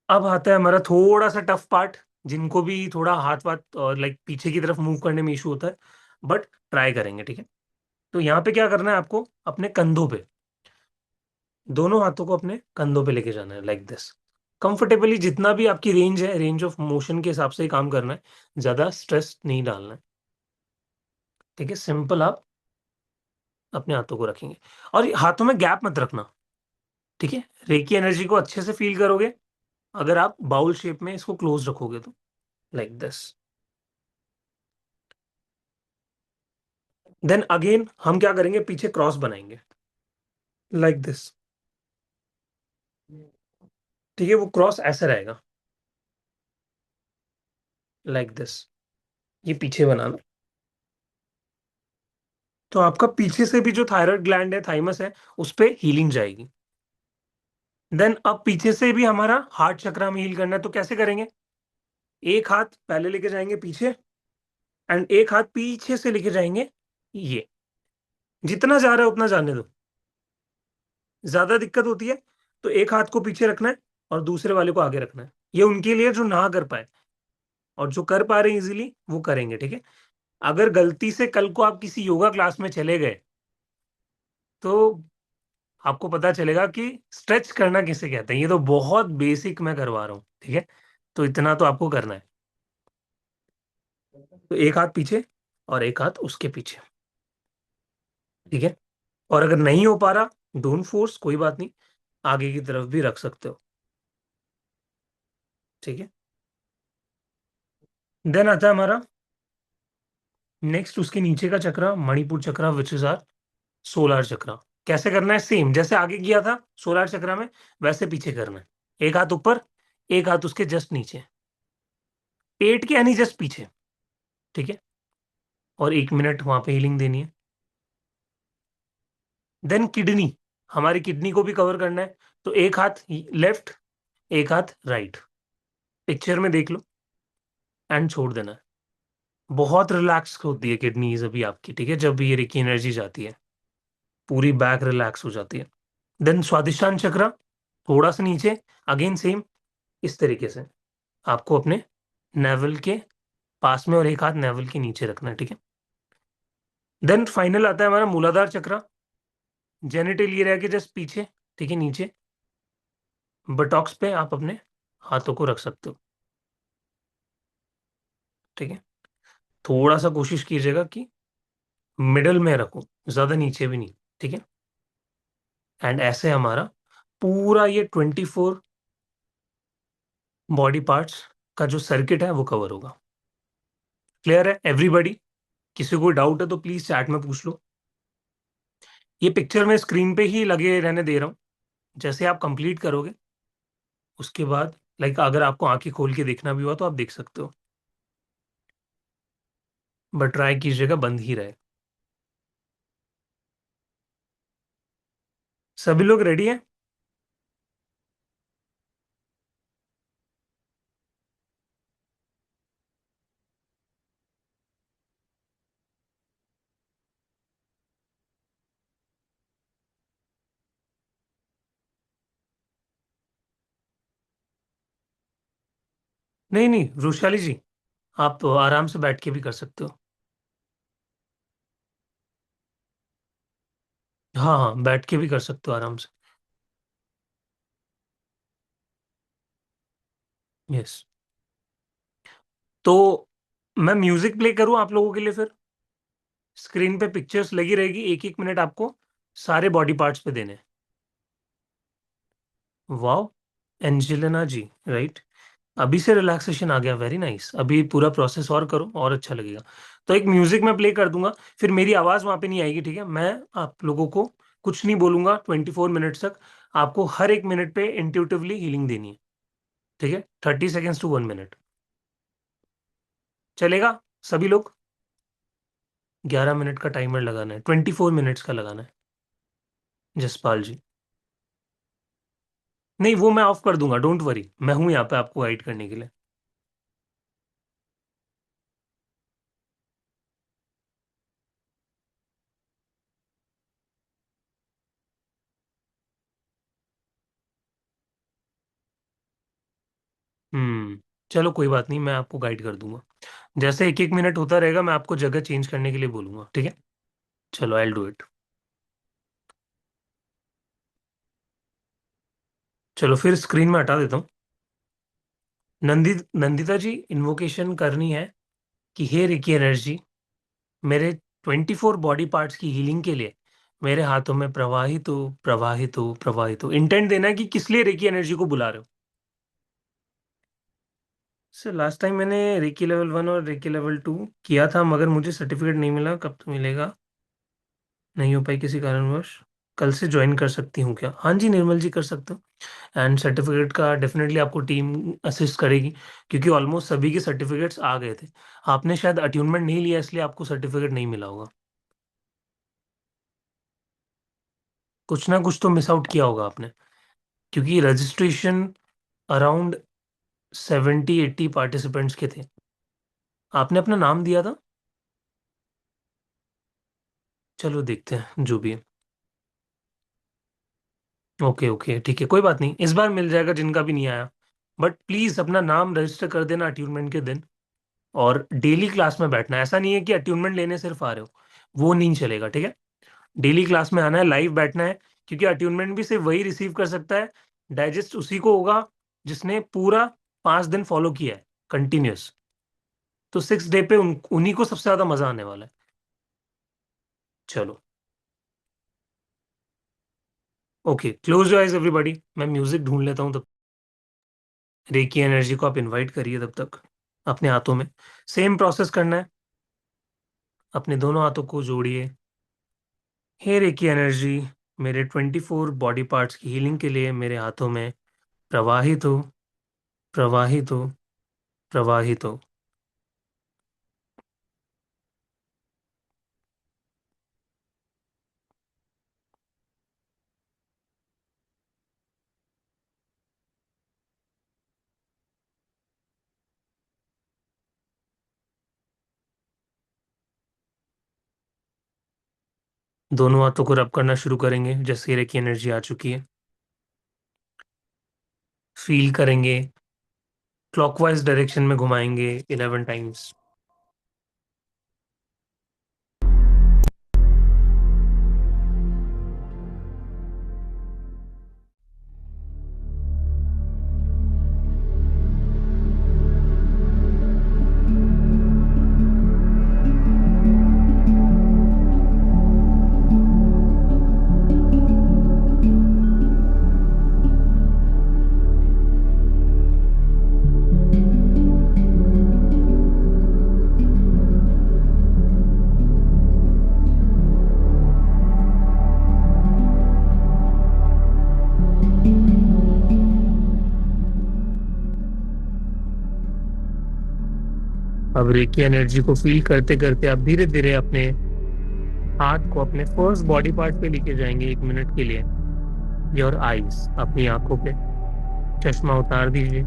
अब आता है हमारा थोड़ा सा टफ पार्ट, जिनको भी थोड़ा हाथ वाथ और लाइक पीछे की तरफ मूव करने में इशू होता है, बट ट्राई करेंगे। ठीक है। तो यहाँ पे क्या करना है, आपको अपने कंधों पे, दोनों हाथों को अपने कंधों पे लेके जाना है, लाइक दिस। कंफर्टेबली, जितना भी आपकी रेंज है, रेंज ऑफ मोशन के हिसाब से ही काम करना है, ज्यादा स्ट्रेस नहीं डालना है। ठीक है, सिंपल आप अपने हाथों को रखेंगे और ये हाथों में गैप मत रखना। ठीक है, रेकी एनर्जी को अच्छे से फील करोगे अगर आप बाउल शेप में इसको क्लोज रखोगे तो, लाइक दिस। देन अगेन हम क्या करेंगे, पीछे क्रॉस बनाएंगे, लाइक दिस। ठीक है, वो क्रॉस ऐसे रहेगा, लाइक दिस। ये पीछे बनाना। तो आपका पीछे से भी जो थायराइड ग्लैंड है, थाइमस है, उस पे हीलिंग जाएगी। देन अब पीछे से भी हमारा हार्ट चक्र में हील करना है, तो कैसे करेंगे, एक हाथ पहले लेके जाएंगे पीछे एंड एक हाथ पीछे से लेके जाएंगे। ये जितना जा रहा है उतना जाने दो। ज्यादा दिक्कत होती है तो एक हाथ को पीछे रखना है और दूसरे वाले को आगे रखना है। ये उनके लिए जो ना कर पाए, और जो कर पा रहे हैं इजीली वो करेंगे। ठीक है। अगर गलती से कल को आप किसी योगा क्लास में चले गए तो आपको पता चलेगा कि स्ट्रेच करना किसे कहते हैं। ये तो बहुत बेसिक मैं करवा रहा हूँ, ठीक है। तो इतना तो आपको करना है। तो एक हाथ पीछे और एक हाथ उसके पीछे, ठीक है। और अगर नहीं हो पा रहा, डोंट फोर्स, कोई बात नहीं, आगे की तरफ भी रख सकते हो, ठीक है। देन आता है हमारा नेक्स्ट, उसके नीचे का चक्रा, मणिपुर चक्रा, विच इज आर सोलार चक्रा। कैसे करना है? सेम जैसे आगे किया था सोलार चक्रा में, वैसे पीछे करना है। एक हाथ ऊपर, एक हाथ उसके जस्ट नीचे, पेट के यानी जस्ट पीछे, ठीक है। और 1 मिनट वहां पे हीलिंग देनी है। देन किडनी, हमारी किडनी को भी कवर करना है। तो एक हाथ लेफ्ट, एक हाथ राइट, पिक्चर में देख लो, एंड छोड़ देना है। बहुत रिलैक्स होती है किडनीज अभी आपकी, ठीक है, जब भी ये रेकी एनर्जी जाती है, पूरी बैक रिलैक्स हो जाती है। देन स्वादिष्टान चक्र, थोड़ा सा नीचे, अगेन सेम, इस तरीके से आपको अपने नेवल के पास में और एक हाथ नेवल के नीचे रखना है, ठीक है। देन फाइनल आता है हमारा मूलाधार चक्र, जेनिटल ये रह के जस्ट पीछे, ठीक है, नीचे। बटॉक्स पे आप अपने हाथों को रख सकते हो, ठीक है। थोड़ा सा कोशिश कीजिएगा कि मिडल में रखो, ज्यादा नीचे भी नहीं, ठीक है। एंड ऐसे हमारा पूरा ये 24 बॉडी पार्ट्स का जो सर्किट है वो कवर होगा। क्लियर है एवरीबॉडी? किसी को डाउट है तो प्लीज चैट में पूछ लो। ये पिक्चर में स्क्रीन पे ही लगे रहने दे रहा हूँ। जैसे आप कंप्लीट करोगे उसके बाद, लाइक अगर आपको आंखें खोल के देखना भी हुआ तो आप देख सकते हो, बट ट्राई कीजिएगा बंद ही रहे। सभी लोग रेडी हैं? नहीं नहीं वृषाली जी, आप तो आराम से बैठ के भी कर सकते हो। हाँ हाँ, बैठ के भी कर सकते हो आराम से। यस। तो मैं म्यूजिक प्ले करूँ आप लोगों के लिए फिर? स्क्रीन पे पिक्चर्स लगी रहेगी, एक एक मिनट आपको सारे बॉडी पार्ट्स पे देने हैं। वाओ, एंजेलिना जी, राइट। अभी से रिलैक्सेशन आ गया, वेरी नाइस। अभी पूरा प्रोसेस और करो और अच्छा लगेगा। तो एक म्यूजिक मैं प्ले कर दूंगा, फिर मेरी आवाज वहां पे नहीं आएगी, ठीक है। मैं आप लोगों को कुछ नहीं बोलूंगा 24 मिनट्स तक। आपको हर एक मिनट पे इंट्यूटिवली हीलिंग देनी है, ठीक है। 30 सेकेंड्स टू 1 मिनट चलेगा? सभी लोग 11 मिनट का टाइमर लगाना है, 24 मिनट्स का लगाना है। जसपाल जी, नहीं वो मैं ऑफ कर दूंगा, डोंट वरी, मैं हूं यहाँ पे आपको गाइड करने के लिए। चलो कोई बात नहीं, मैं आपको गाइड कर दूंगा। जैसे एक एक मिनट होता रहेगा मैं आपको जगह चेंज करने के लिए बोलूंगा, ठीक है। चलो आई विल डू इट। चलो फिर स्क्रीन में हटा देता हूँ। नंदिता जी, इन्वोकेशन करनी है कि हे रिकी एनर्जी, मेरे 24 बॉडी पार्ट्स की हीलिंग के लिए मेरे हाथों में प्रवाहित हो, प्रवाहित हो, प्रवाहित हो। इंटेंट देना है कि किस लिए रेकी एनर्जी को बुला रहे हो। सर लास्ट टाइम मैंने रेकी लेवल 1 और रेकी लेवल 2 किया था, मगर मुझे सर्टिफिकेट नहीं मिला, कब तो मिलेगा? नहीं हो पाई किसी कारणवश। कल से ज्वाइन कर सकती हूँ क्या? हाँ जी निर्मल जी, कर सकते हो। एंड सर्टिफिकेट का डेफिनेटली आपको टीम असिस्ट करेगी, क्योंकि ऑलमोस्ट सभी के सर्टिफिकेट्स आ गए थे। आपने शायद अट्यूनमेंट नहीं लिया इसलिए आपको सर्टिफिकेट नहीं मिला होगा। कुछ ना कुछ तो मिस आउट किया होगा आपने, क्योंकि रजिस्ट्रेशन अराउंड 70-80 पार्टिसिपेंट्स के थे। आपने अपना नाम दिया था? चलो देखते हैं जो भी है। ओके ओके ठीक है, कोई बात नहीं, इस बार मिल जाएगा जिनका भी नहीं आया। बट प्लीज अपना नाम रजिस्टर कर देना अट्यूनमेंट के दिन। और डेली क्लास में बैठना है। ऐसा नहीं है कि अट्यूनमेंट लेने सिर्फ आ रहे हो, वो नहीं चलेगा, ठीक है। डेली क्लास में आना है, लाइव बैठना है, क्योंकि अट्यूनमेंट भी सिर्फ वही रिसीव कर सकता है, डाइजेस्ट उसी को होगा जिसने पूरा 5 दिन फॉलो किया है कंटिन्यूस। तो 6 डे पे उन्हीं को सबसे ज्यादा मजा आने वाला है। चलो, okay, close your eyes everybody, मैं म्यूजिक ढूंढ लेता हूँ तब। रेकी एनर्जी को आप इनवाइट करिए तब तक अपने हाथों में। सेम प्रोसेस करना है, अपने दोनों हाथों को जोड़िए। हे रेकी एनर्जी, मेरे 24 बॉडी पार्ट्स की हीलिंग के लिए मेरे हाथों में प्रवाहित हो, प्रवाहित हो, प्रवाहित हो। दोनों हाथों को रब करना शुरू करेंगे जैसे रेकी एनर्जी आ चुकी है। फील करेंगे, क्लॉकवाइज डायरेक्शन में घुमाएंगे 11 टाइम्स। अब रेकी एनर्जी को फील करते करते आप धीरे धीरे अपने हाथ को अपने फर्स्ट बॉडी पार्ट पे लेके जाएंगे 1 मिनट के लिए। योर आईज, अपनी आंखों पे चश्मा उतार दीजिए।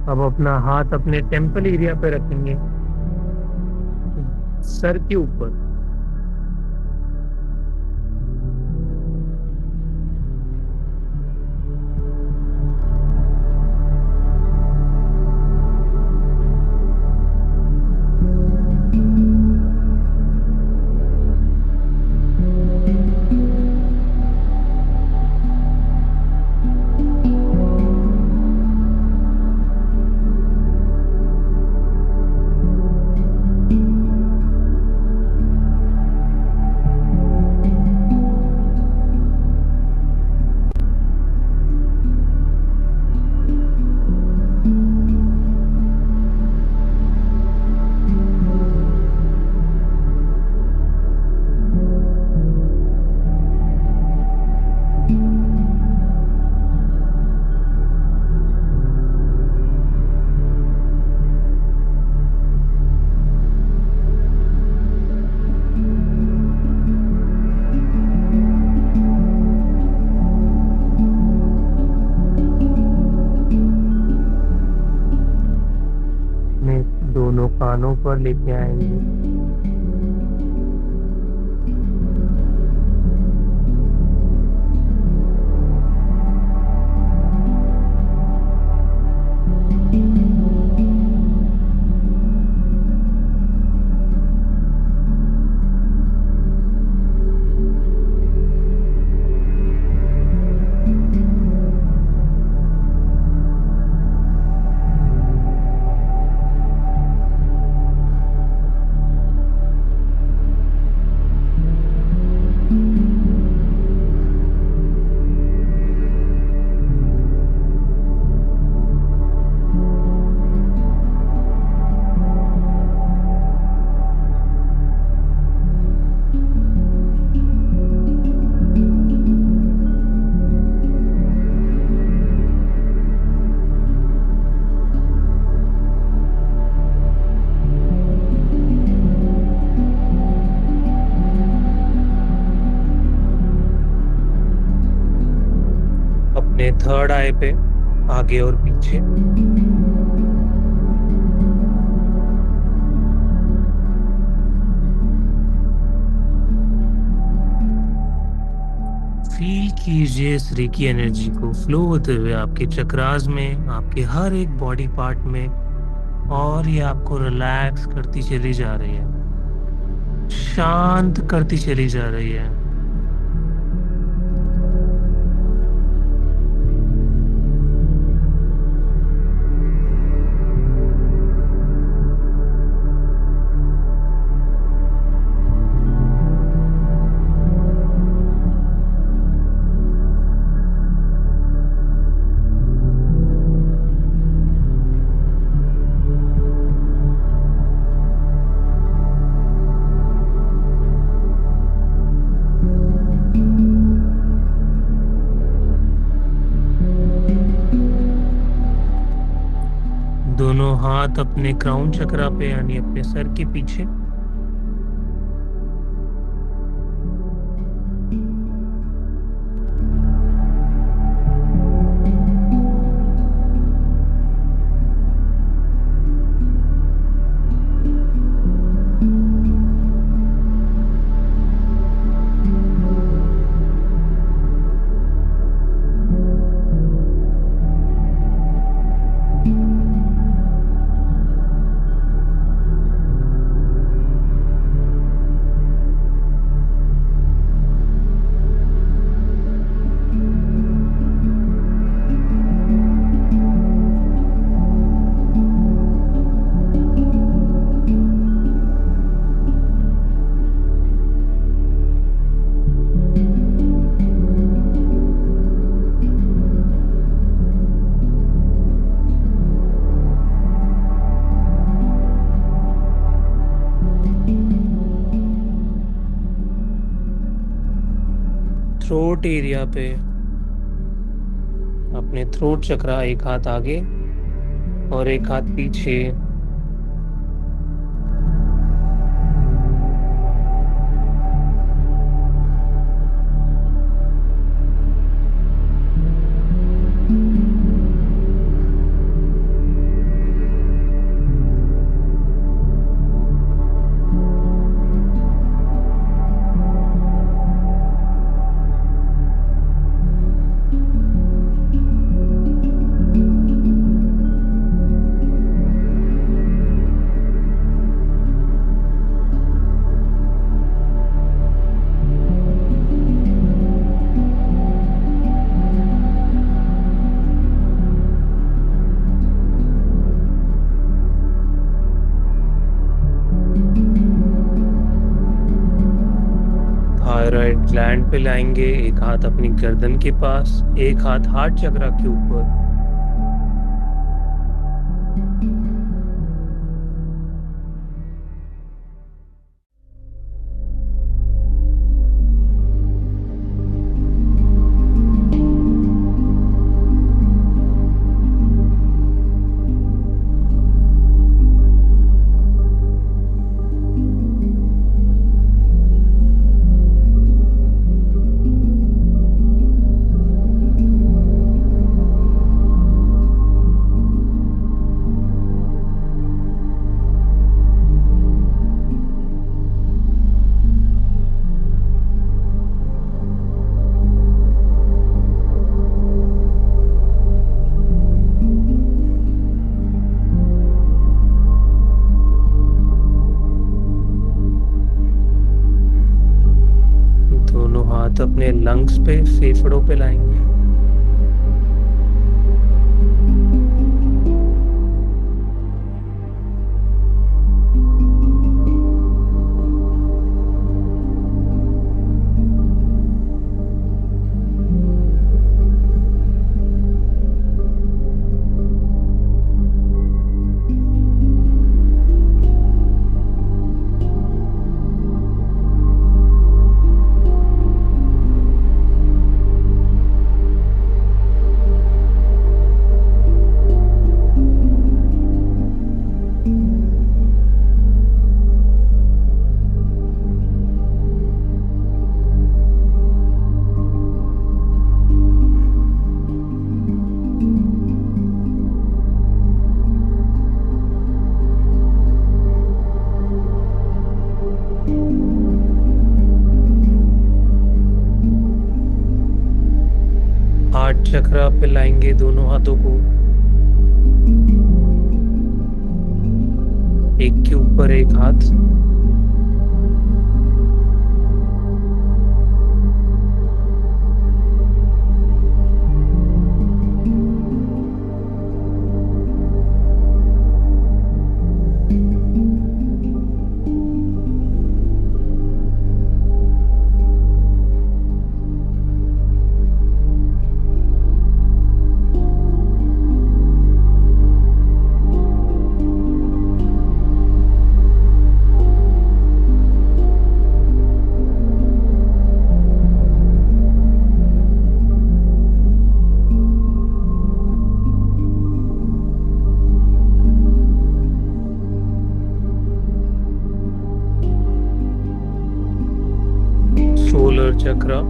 अब अपना हाथ अपने टेम्पल एरिया पे रखेंगे, सर के ऊपर। अपने दोनों कानों पर लेके आएंगे। थर्ड आई पे, आगे और पीछे। फील कीजिए इस रेकी एनर्जी को फ्लो होते हुए आपके चक्रास में, आपके हर एक बॉडी पार्ट में, और ये आपको रिलैक्स करती चली जा रही है, शांत करती चली जा रही है। दोनों हाथ अपने क्राउन चक्रा पे यानी अपने सर के पीछे। थ्रोट एरिया पे अपने थ्रोट चक्रा, एक हाथ आगे और एक हाथ पीछे। थायराइड ग्लैंड पे लाएंगे, एक हाथ अपनी गर्दन के पास, एक हाथ हार्ट चक्रा के ऊपर। दोनों हाथ अपने लंग्स पे, फेफड़ों पे लाएंगे। चक्रा पे लाएंगे दोनों हाथों को, एक के ऊपर एक हाथ। Solar chakra,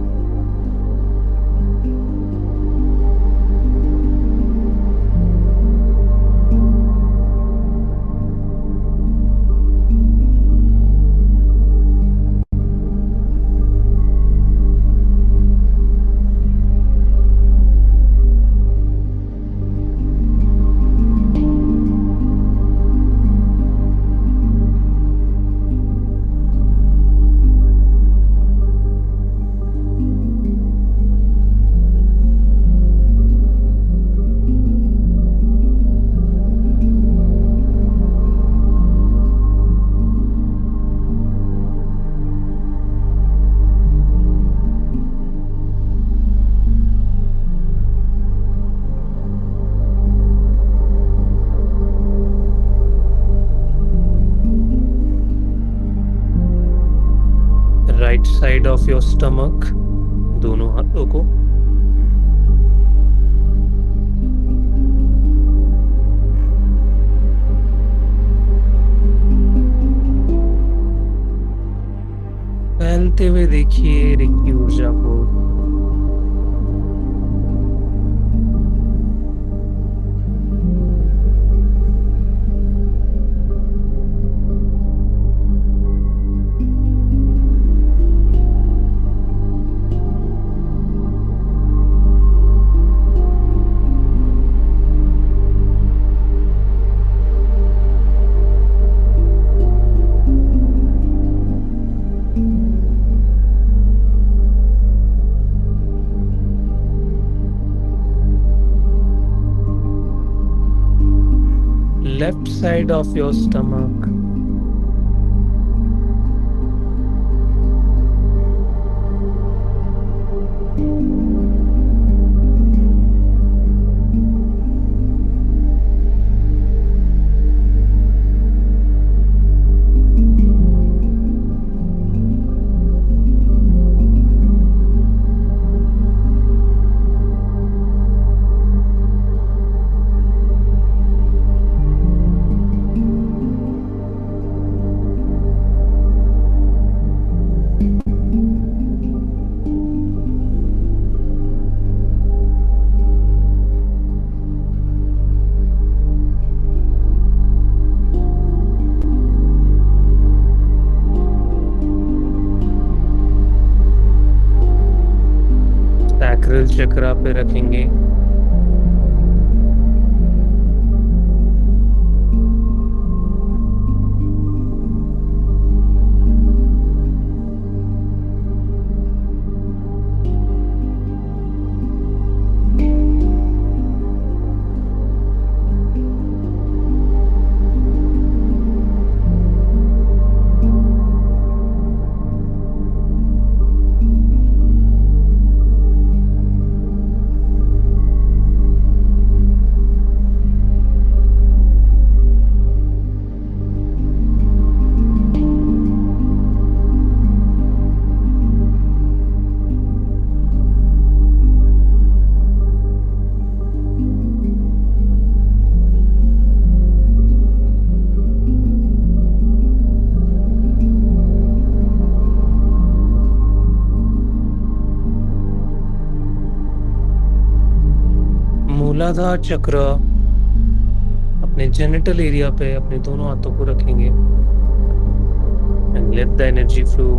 right side of your stomach, दोनों हाथों को। फैलते हुए देखिए रेकी ऊर्जा को। Left side of your stomach, sacral chakra पे रखेंगे। मूलाधार चक्र अपने जेनिटल एरिया पे अपने दोनों हाथों को रखेंगे and let the energy flow.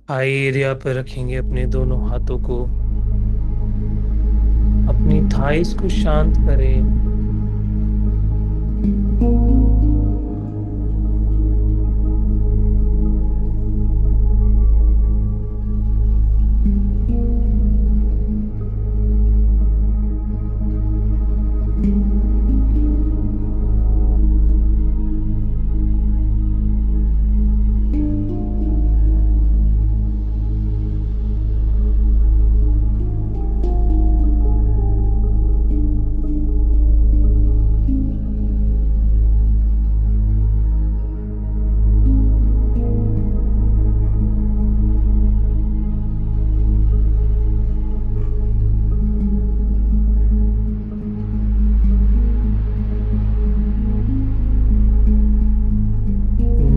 High area पे रखेंगे अपने दोनों हाथों को। अपनी थाइस को शांत करें।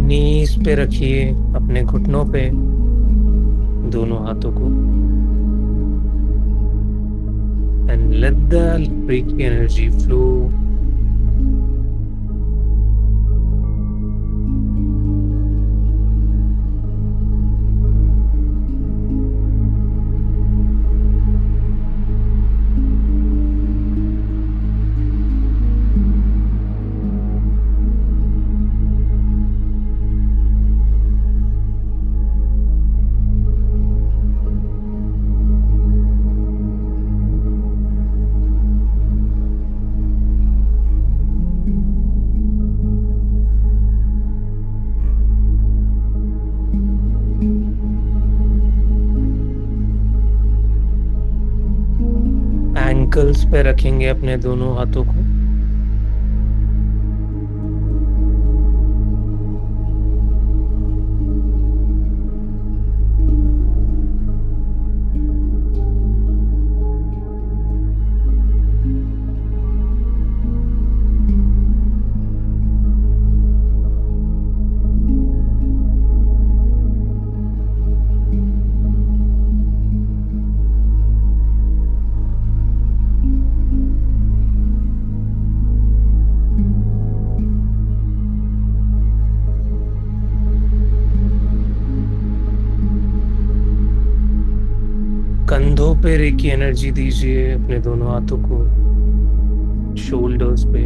नीज पे रखिए अपने घुटनों पे दोनों हाथों को। And let the Reiki energy flow. Ankles पे रखेंगे अपने दोनों हाथों को। कंधों पे रेकी एनर्जी दीजिए अपने दोनों हाथों को, शोल्डर्स पे।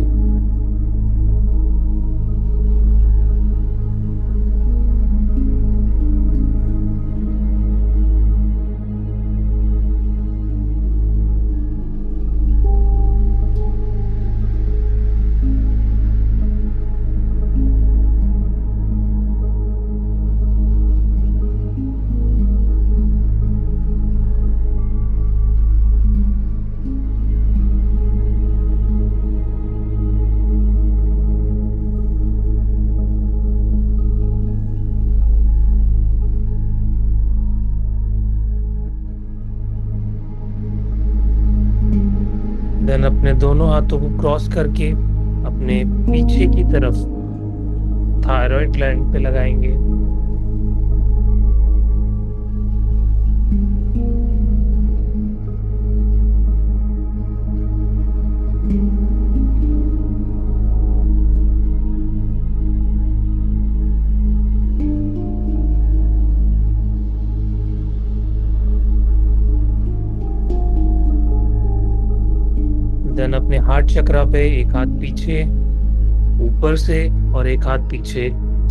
देन अपने दोनों हाथों को क्रॉस करके अपने पीछे की तरफ थायराइड ग्लैंड पे लगाएंगे। देन अपने हार्ट चक्रा पे एक हाथ पीछे ऊपर से और एक हाथ पीछे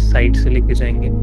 साइड से लेके जाएंगे।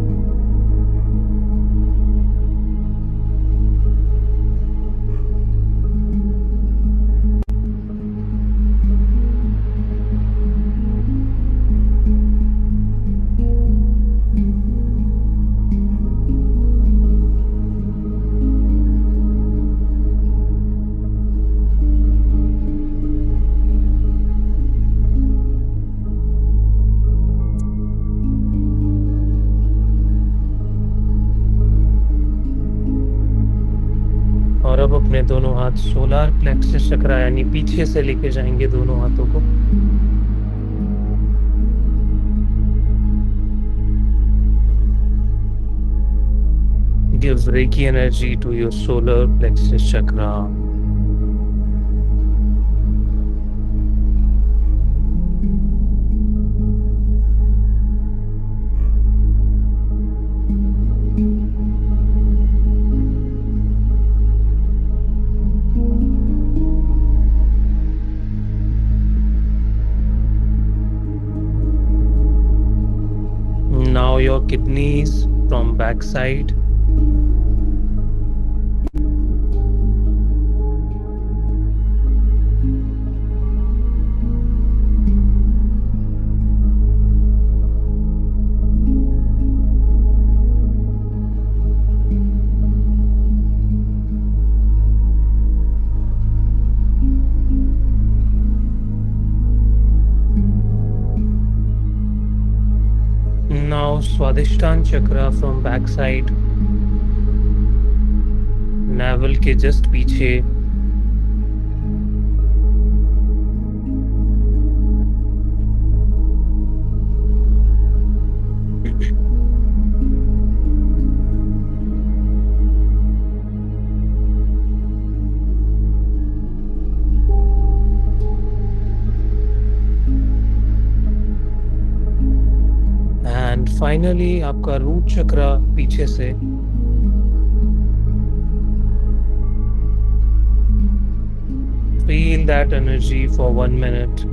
और अब अपने दोनों हाथ सोलर प्लेक्सस चक्रा यानी पीछे से लेके जाएंगे दोनों हाथों को। Give Reiki energy to your solar plexus chakra. kidneys from backside. Now Swadhisthana chakra from backside, navel के just पीछे. एंड फाइनली आपका रूट चक्रा पीछे से. Feel that energy for 1 minute.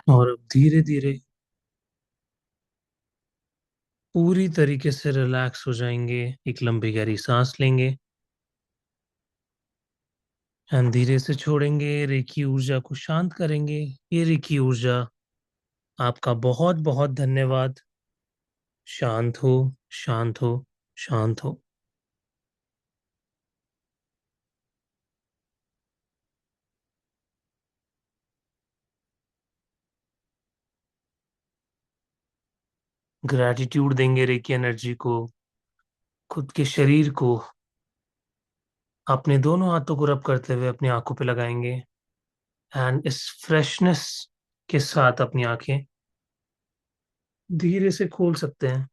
और अब धीरे धीरे पूरी तरीके से रिलैक्स हो जाएंगे. एक लंबी गहरी सांस लेंगे एंड धीरे से छोड़ेंगे. रेकी ऊर्जा को शांत करेंगे. ये रेकी ऊर्जा आपका बहुत बहुत धन्यवाद. शांत हो, शांत हो, शांत हो. ग्रैटिट्यूड देंगे रेकी एनर्जी को, खुद के शरीर को. अपने दोनों हाथों को रब करते हुए अपनी आंखों पे लगाएंगे एंड इस फ्रेशनेस के साथ अपनी आंखें धीरे से खोल सकते हैं.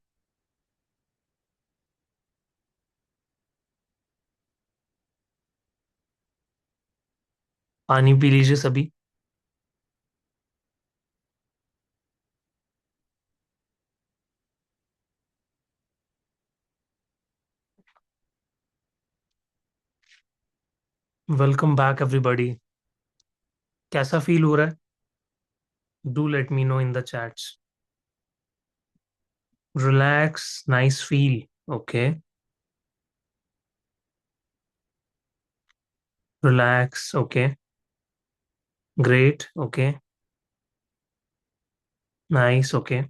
पानी पी लीजिए सभी. Welcome back everybody. कैसा फील हो रहा है? Do let me know in the chats. Relax, nice feel. Okay. Relax. Okay. Great. Okay. Nice. Okay.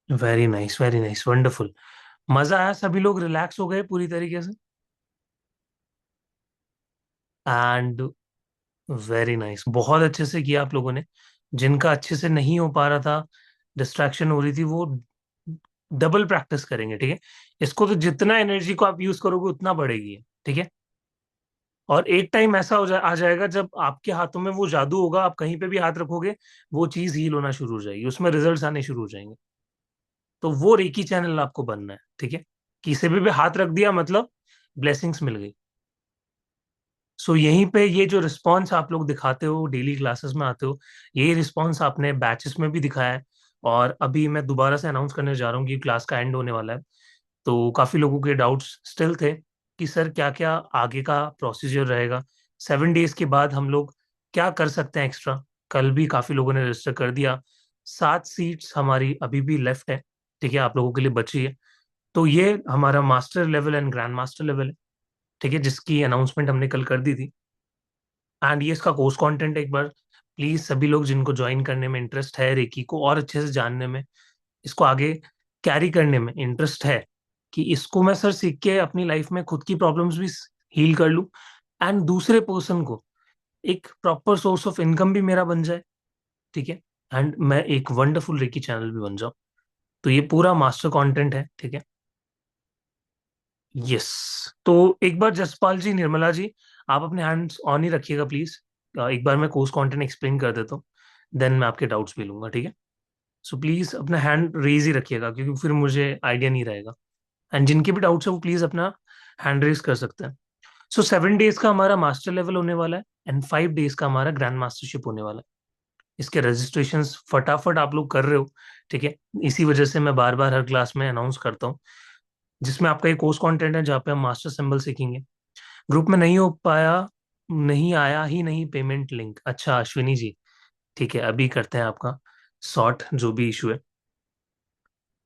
Very nice, very nice, wonderful. मजा आया? सभी लोग रिलैक्स हो गए पूरी तरीके से? एंड वेरी नाइस, बहुत अच्छे से किया आप लोगों ने. जिनका अच्छे से नहीं हो पा रहा था, डिस्ट्रैक्शन हो रही थी, वो डबल प्रैक्टिस करेंगे. ठीक है? इसको तो जितना एनर्जी को आप यूज करोगे उतना बढ़ेगी. ठीक है? और एक टाइम ऐसा आ जाएगा जब आपके हाथों में वो जादू होगा. आप कहीं पे भी हाथ रखोगे, वो चीज हील होना शुरू हो जाएगी, उसमें रिजल्ट्स आने शुरू हो जाएंगे. तो वो रेकी चैनल आपको बनना है. ठीक है? किसी भी हाथ रख दिया मतलब ब्लेसिंग्स मिल गई. सो यहीं पे ये जो रिस्पॉन्स आप लोग दिखाते हो, डेली क्लासेस में आते हो, यही रिस्पॉन्स आपने बैचेस में भी दिखाया है. और अभी मैं दोबारा से अनाउंस करने जा रहा हूँ कि क्लास का एंड होने वाला है. तो काफी लोगों के डाउट्स स्टिल थे कि सर क्या क्या आगे का प्रोसीजर रहेगा, 7 डेज के बाद हम लोग क्या कर सकते हैं एक्स्ट्रा। कल भी काफी लोगों ने रजिस्टर कर दिया। 7 सीट्स हमारी अभी भी लेफ्ट है, ठीक है, आप लोगों के लिए बची है। तो ये हमारा master level and grand master level है, ठीक है, जिसकी अनाउंसमेंट हमने कल कर दी थी। एंड ये इसका कोर्स कंटेंट एक बार प्लीज सभी लोग जिनको ज्वाइन करने में इंटरेस्ट है, रेकी को और अच्छे से जानने में, इसको आगे कैरी करने में इंटरेस्ट है, कि इसको मैं सर सीख के अपनी लाइफ में खुद की प्रॉब्लम्स भी हील कर लूं एंड दूसरे पर्सन को एक प्रॉपर सोर्स ऑफ इनकम भी मेरा बन जाए, ठीक है, एंड मैं एक वंडरफुल रेकी चैनल भी बन जाऊं। तो ये पूरा मास्टर कंटेंट है, ठीक है। यस। तो एक बार जसपाल जी, निर्मला जी, आप अपने हैंड्स ऑन ही रखिएगा प्लीज। एक बार मैं कोर्स कंटेंट एक्सप्लेन कर देता हूँ, देन मैं आपके डाउट्स भी लूंगा, ठीक है। सो प्लीज अपना हैंड रेज ही रखिएगा, क्योंकि फिर मुझे आइडिया नहीं रहेगा। एंड जिनके भी डाउट्स है वो प्लीज अपना हैंड रेज कर सकते हैं। सो 7 डेज का हमारा मास्टर लेवल होने वाला है एंड 5 डेज का हमारा ग्रैंड मास्टरशिप होने वाला है। इसके रजिस्ट्रेशंस फटाफट आप लोग कर रहे हो, ठीक है। इसी वजह से मैं बार बार हर क्लास में अनाउंस करता हूँ, जिसमें आपका एक कोर्स कंटेंट है जहाँ पे हम मास्टर सिंबल सीखेंगे। ग्रुप में नहीं हो पाया, नहीं आया ही नहीं पेमेंट लिंक, अच्छा अश्विनी जी, ठीक है, अभी करते हैं आपका सॉर्ट जो भी इशू है।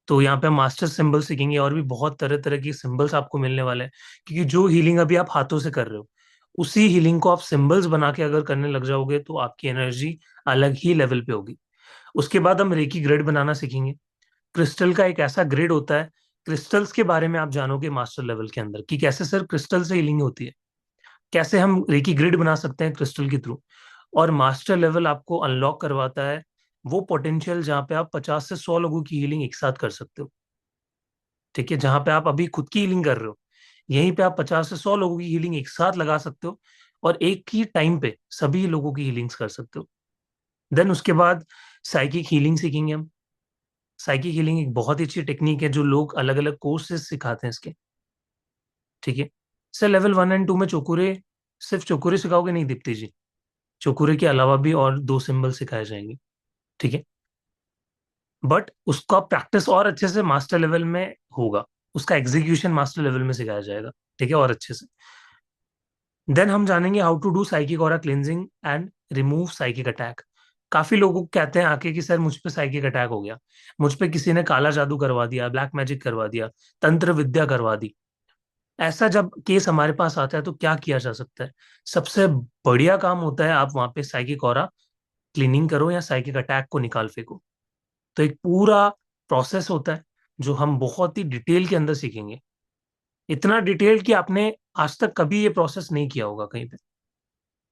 तो यहाँ पे हम मास्टर सिंबल सीखेंगे और भी बहुत तरह तरह की सिंबल्स आपको मिलने वाले हैं, क्योंकि जो हीलिंग अभी आप हाथों से कर रहे हो, उसी हीलिंग को आप सिंबल्स बना के अगर करने लग जाओगे तो आपकी एनर्जी अलग ही लेवल पे होगी। उसके बाद हम रेकी ग्रिड बनाना सीखेंगे। क्रिस्टल का एक ऐसा ग्रिड होता है, क्रिस्टल्स के बारे में आप जानोगे मास्टर लेवल के अंदर, कि कैसे सर क्रिस्टल से हीलिंग होती है, कैसे हम रेकी ग्रिड बना सकते हैं क्रिस्टल के थ्रू। और मास्टर लेवल आपको अनलॉक करवाता है वो पोटेंशियल जहाँ पे आप 50 से 100 लोगों की हीलिंग एक साथ कर सकते हो, ठीक है। जहाँ पे आप अभी खुद की हीलिंग कर रहे हो, यहीं पे आप 50 से 100 लोगों की हीलिंग एक साथ लगा सकते हो, और एक ही टाइम पे सभी लोगों की हीलिंग्स कर सकते हो। देन उसके बाद साइकिक हीलिंग सीखेंगे हम। साइकिक हीलिंग एक बहुत ही अच्छी टेक्निक है जो लोग अलग अलग कोर्सेज सिखाते हैं इसके, ठीक है। सर लेवल 1 एंड 2 में चोकुरे, सिर्फ चोकुरे सिखाओगे नहीं दीप्ति जी, चोकुरे के अलावा भी और 2 सिंबल सिखाए जाएंगे, ठीक है। बट उसका प्रैक्टिस और अच्छे से मास्टर लेवल में होगा, उसका एग्जीक्यूशन मास्टर लेवल में सिखाया जाएगा, ठीक है, और अच्छे से। देन हम जानेंगे हाउ टू डू साइकिक और cleansing and remove psychic attack. काफी लोग कहते हैं आके कि सर मुझ पे साइकिक अटैक हो गया, मुझ पे किसी ने काला जादू करवा दिया, ब्लैक मैजिक करवा दिया, तंत्र विद्या करवा दी। ऐसा जब केस हमारे पास आता है तो क्या किया जा सकता है? सबसे बढ़िया काम होता है आप वहां पे साइकिक और क्लीनिंग करो या साइकिक अटैक को निकाल फेंको। तो एक पूरा प्रोसेस होता है जो हम बहुत ही डिटेल के अंदर सीखेंगे, इतना डिटेल कि आपने आज तक कभी ये प्रोसेस नहीं किया होगा कहीं पे।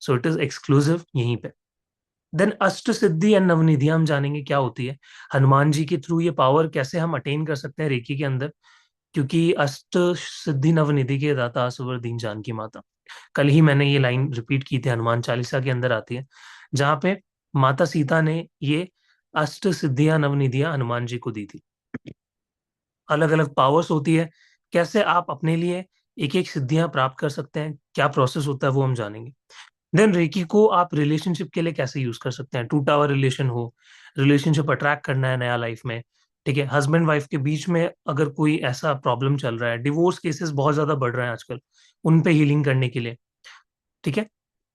सो इट इज एक्सक्लूसिव यहीं पे। देन अष्ट सिद्धि एंड नवनिधि हम जानेंगे क्या होती है, हनुमान जी के थ्रू ये पावर कैसे हम अटेन कर सकते हैं रेकी के अंदर, क्योंकि अष्ट सिद्धि नवनिधि के दाता असुर दीन जानकी माता। कल ही मैंने ये लाइन रिपीट की थी, हनुमान चालीसा के अंदर आती है, जहाँ पे माता सीता ने ये अष्ट सिद्धियां नवनिधियां हनुमान जी को दी थी। अलग अलग पावर्स होती है, कैसे आप अपने लिए एक एक सिद्धियां प्राप्त कर सकते हैं, क्या प्रोसेस होता है वो हम जानेंगे। देन रेकी को आप रिलेशनशिप के लिए कैसे यूज कर सकते हैं, टूटा हुआ रिलेशन हो, रिलेशनशिप अट्रैक्ट करना है नया लाइफ में, ठीक है, हस्बैंड वाइफ के बीच में अगर कोई ऐसा प्रॉब्लम चल रहा है, डिवोर्स केसेस बहुत ज्यादा बढ़ रहे हैं आजकल, उन पे हीलिंग करने के लिए, ठीक है।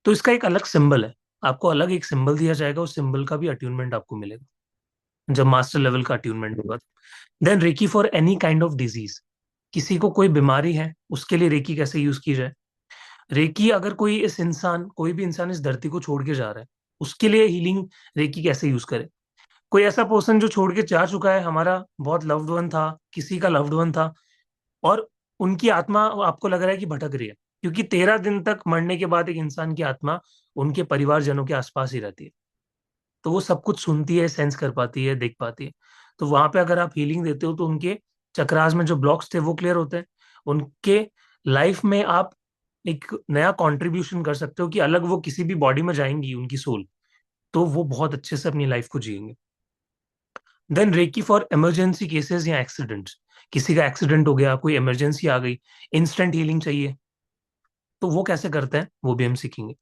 तो इसका एक अलग सिंबल है, आपको अलग एक सिंबल दिया जाएगा, उस सिंबल का भी अट्यूनमेंट आपको मिलेगा जब मास्टर लेवल का अट्यूनमेंट होगा। Then reiki for any kind of disease, किसी को कोई बीमारी है उसके लिए रेकी कैसे यूज की जाए। रेकी अगर कोई भी इंसान इस धरती को छोड़ के जा रहा है, उसके लिए हीलिंग रेकी कैसे यूज करे। कोई ऐसा पर्सन जो छोड़ के जा चुका है, हमारा बहुत लव्ड वन था, किसी का लव्ड वन था, और उनकी आत्मा आपको लग रहा है कि भटक रही है, क्योंकि 13 दिन तक मरने के बाद एक इंसान की आत्मा उनके परिवारजनों के आसपास ही रहती है, तो वो सब कुछ सुनती है, सेंस कर पाती है, देख पाती है। तो वहां पे अगर आप हीलिंग देते हो तो उनके चक्रास में जो ब्लॉक्स थे वो क्लियर होते हैं, उनके लाइफ में आप एक नया कंट्रीब्यूशन कर सकते हो, कि अलग वो किसी भी बॉडी में जाएंगी उनकी सोल, तो वो बहुत अच्छे से अपनी लाइफ को जिएंगे। Then reiki for emergency cases या एक्सीडेंट्स, किसी का एक्सीडेंट हो गया, कोई इमरजेंसी आ गई, इंस्टेंट हीलिंग चाहिए, तो वो कैसे करते हैं वो भी हम सीखेंगे।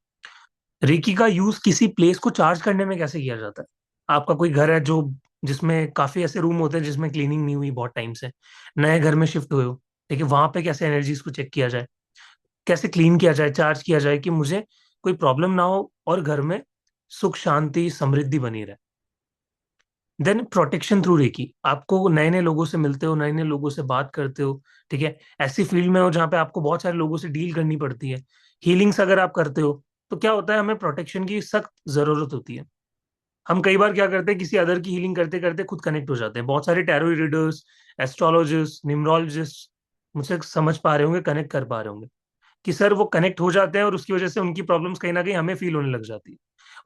रेकी का यूज किसी प्लेस को चार्ज करने में कैसे किया जाता है। आपका कोई घर है जो जिसमें काफी ऐसे रूम होते हैं जिसमें क्लीनिंग नहीं हुई बहुत टाइम से, नए घर में शिफ्ट हुए हो, ठीक है, वहां पे कैसे एनर्जीज को चेक किया जाए, कैसे क्लीन किया जाए, चार्ज किया जाए, कि मुझे कोई प्रॉब्लम ना हो और घर में सुख शांति समृद्धि बनी रहे। देन प्रोटेक्शन थ्रू रेकी, आपको नए नए लोगों से मिलते हो, नए नए लोगों से बात करते हो, ठीक है, ऐसी फील्ड में हो जहाँ पे आपको बहुत सारे लोगों से डील करनी पड़ती है, हीलिंग्स अगर आप करते हो, तो क्या होता है, हमें प्रोटेक्शन की सख्त जरूरत होती है। हम कई बार क्या करते हैं, किसी अदर की हीलिंग करते करते खुद कनेक्ट हो जाते हैं। बहुत सारे टैरो रीडर्स, एस्ट्रोलॉजिस्ट, न्यूमरोलॉजिस्ट मुझसे समझ पा रहे होंगे, कनेक्ट कर पा रहे होंगे कि सर वो कनेक्ट हो जाते हैं और उसकी वजह से उनकी प्रॉब्लम्स कहीं ना कहीं हमें फील होने लग जाती है,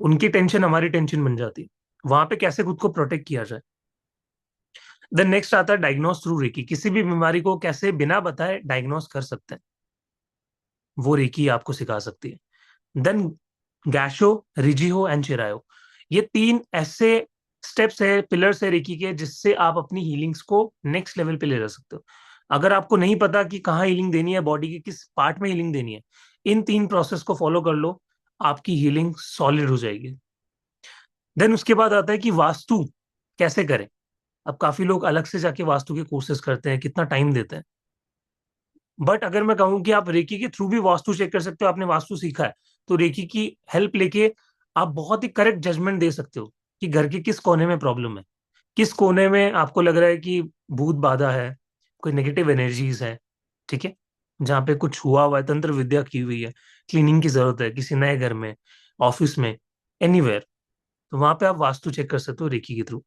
उनकी टेंशन हमारी टेंशन बन जाती है। वहां पे कैसे खुद को प्रोटेक्ट किया जाए। देन नेक्स्ट आता है डायग्नोस थ्रू रेकी, किसी भी बीमारी को कैसे बिना बताए डायग्नोस कर सकते हैं, वो रेकी आपको सिखा सकती है। देन गैशो, रिजिहो एंड चिरायो, ये तीन ऐसे स्टेप्स है, पिलर्स है रेकी के, जिससे आप अपनी हीलिंग्स को नेक्स्ट लेवल पे ले जा सकते हो। अगर आपको नहीं पता कि कहाँ हीलिंग देनी है, बॉडी के किस पार्ट में हीलिंग देनी है, इन तीन प्रोसेस को फॉलो कर लो, आपकी हीलिंग सॉलिड हो जाएगी। देन उसके बाद आता है कि वास्तु कैसे करें। अब काफी लोग अलग से जाके वास्तु के कोर्सेज करते हैं, कितना टाइम देते हैं। बट अगर मैं कहूँ कि आप रेकी के थ्रू भी वास्तु चेक कर सकते हो, आपने वास्तु सीखा है, तो रेकी की हेल्प लेके आप बहुत ही करेक्ट जजमेंट दे सकते हो कि घर के किस कोने में प्रॉब्लम है, किस कोने में आपको लग रहा है कि भूत बाधा है, कोई नेगेटिव एनर्जीज है, ठीक है, जहाँ पे कुछ हुआ हुआ है, तंत्र विद्या की हुई है, क्लीनिंग की जरूरत है किसी नए घर में, ऑफिस में, एनीवेयर, तो वहां पे आप वास्तु चेक कर सकते हो रेकी के through.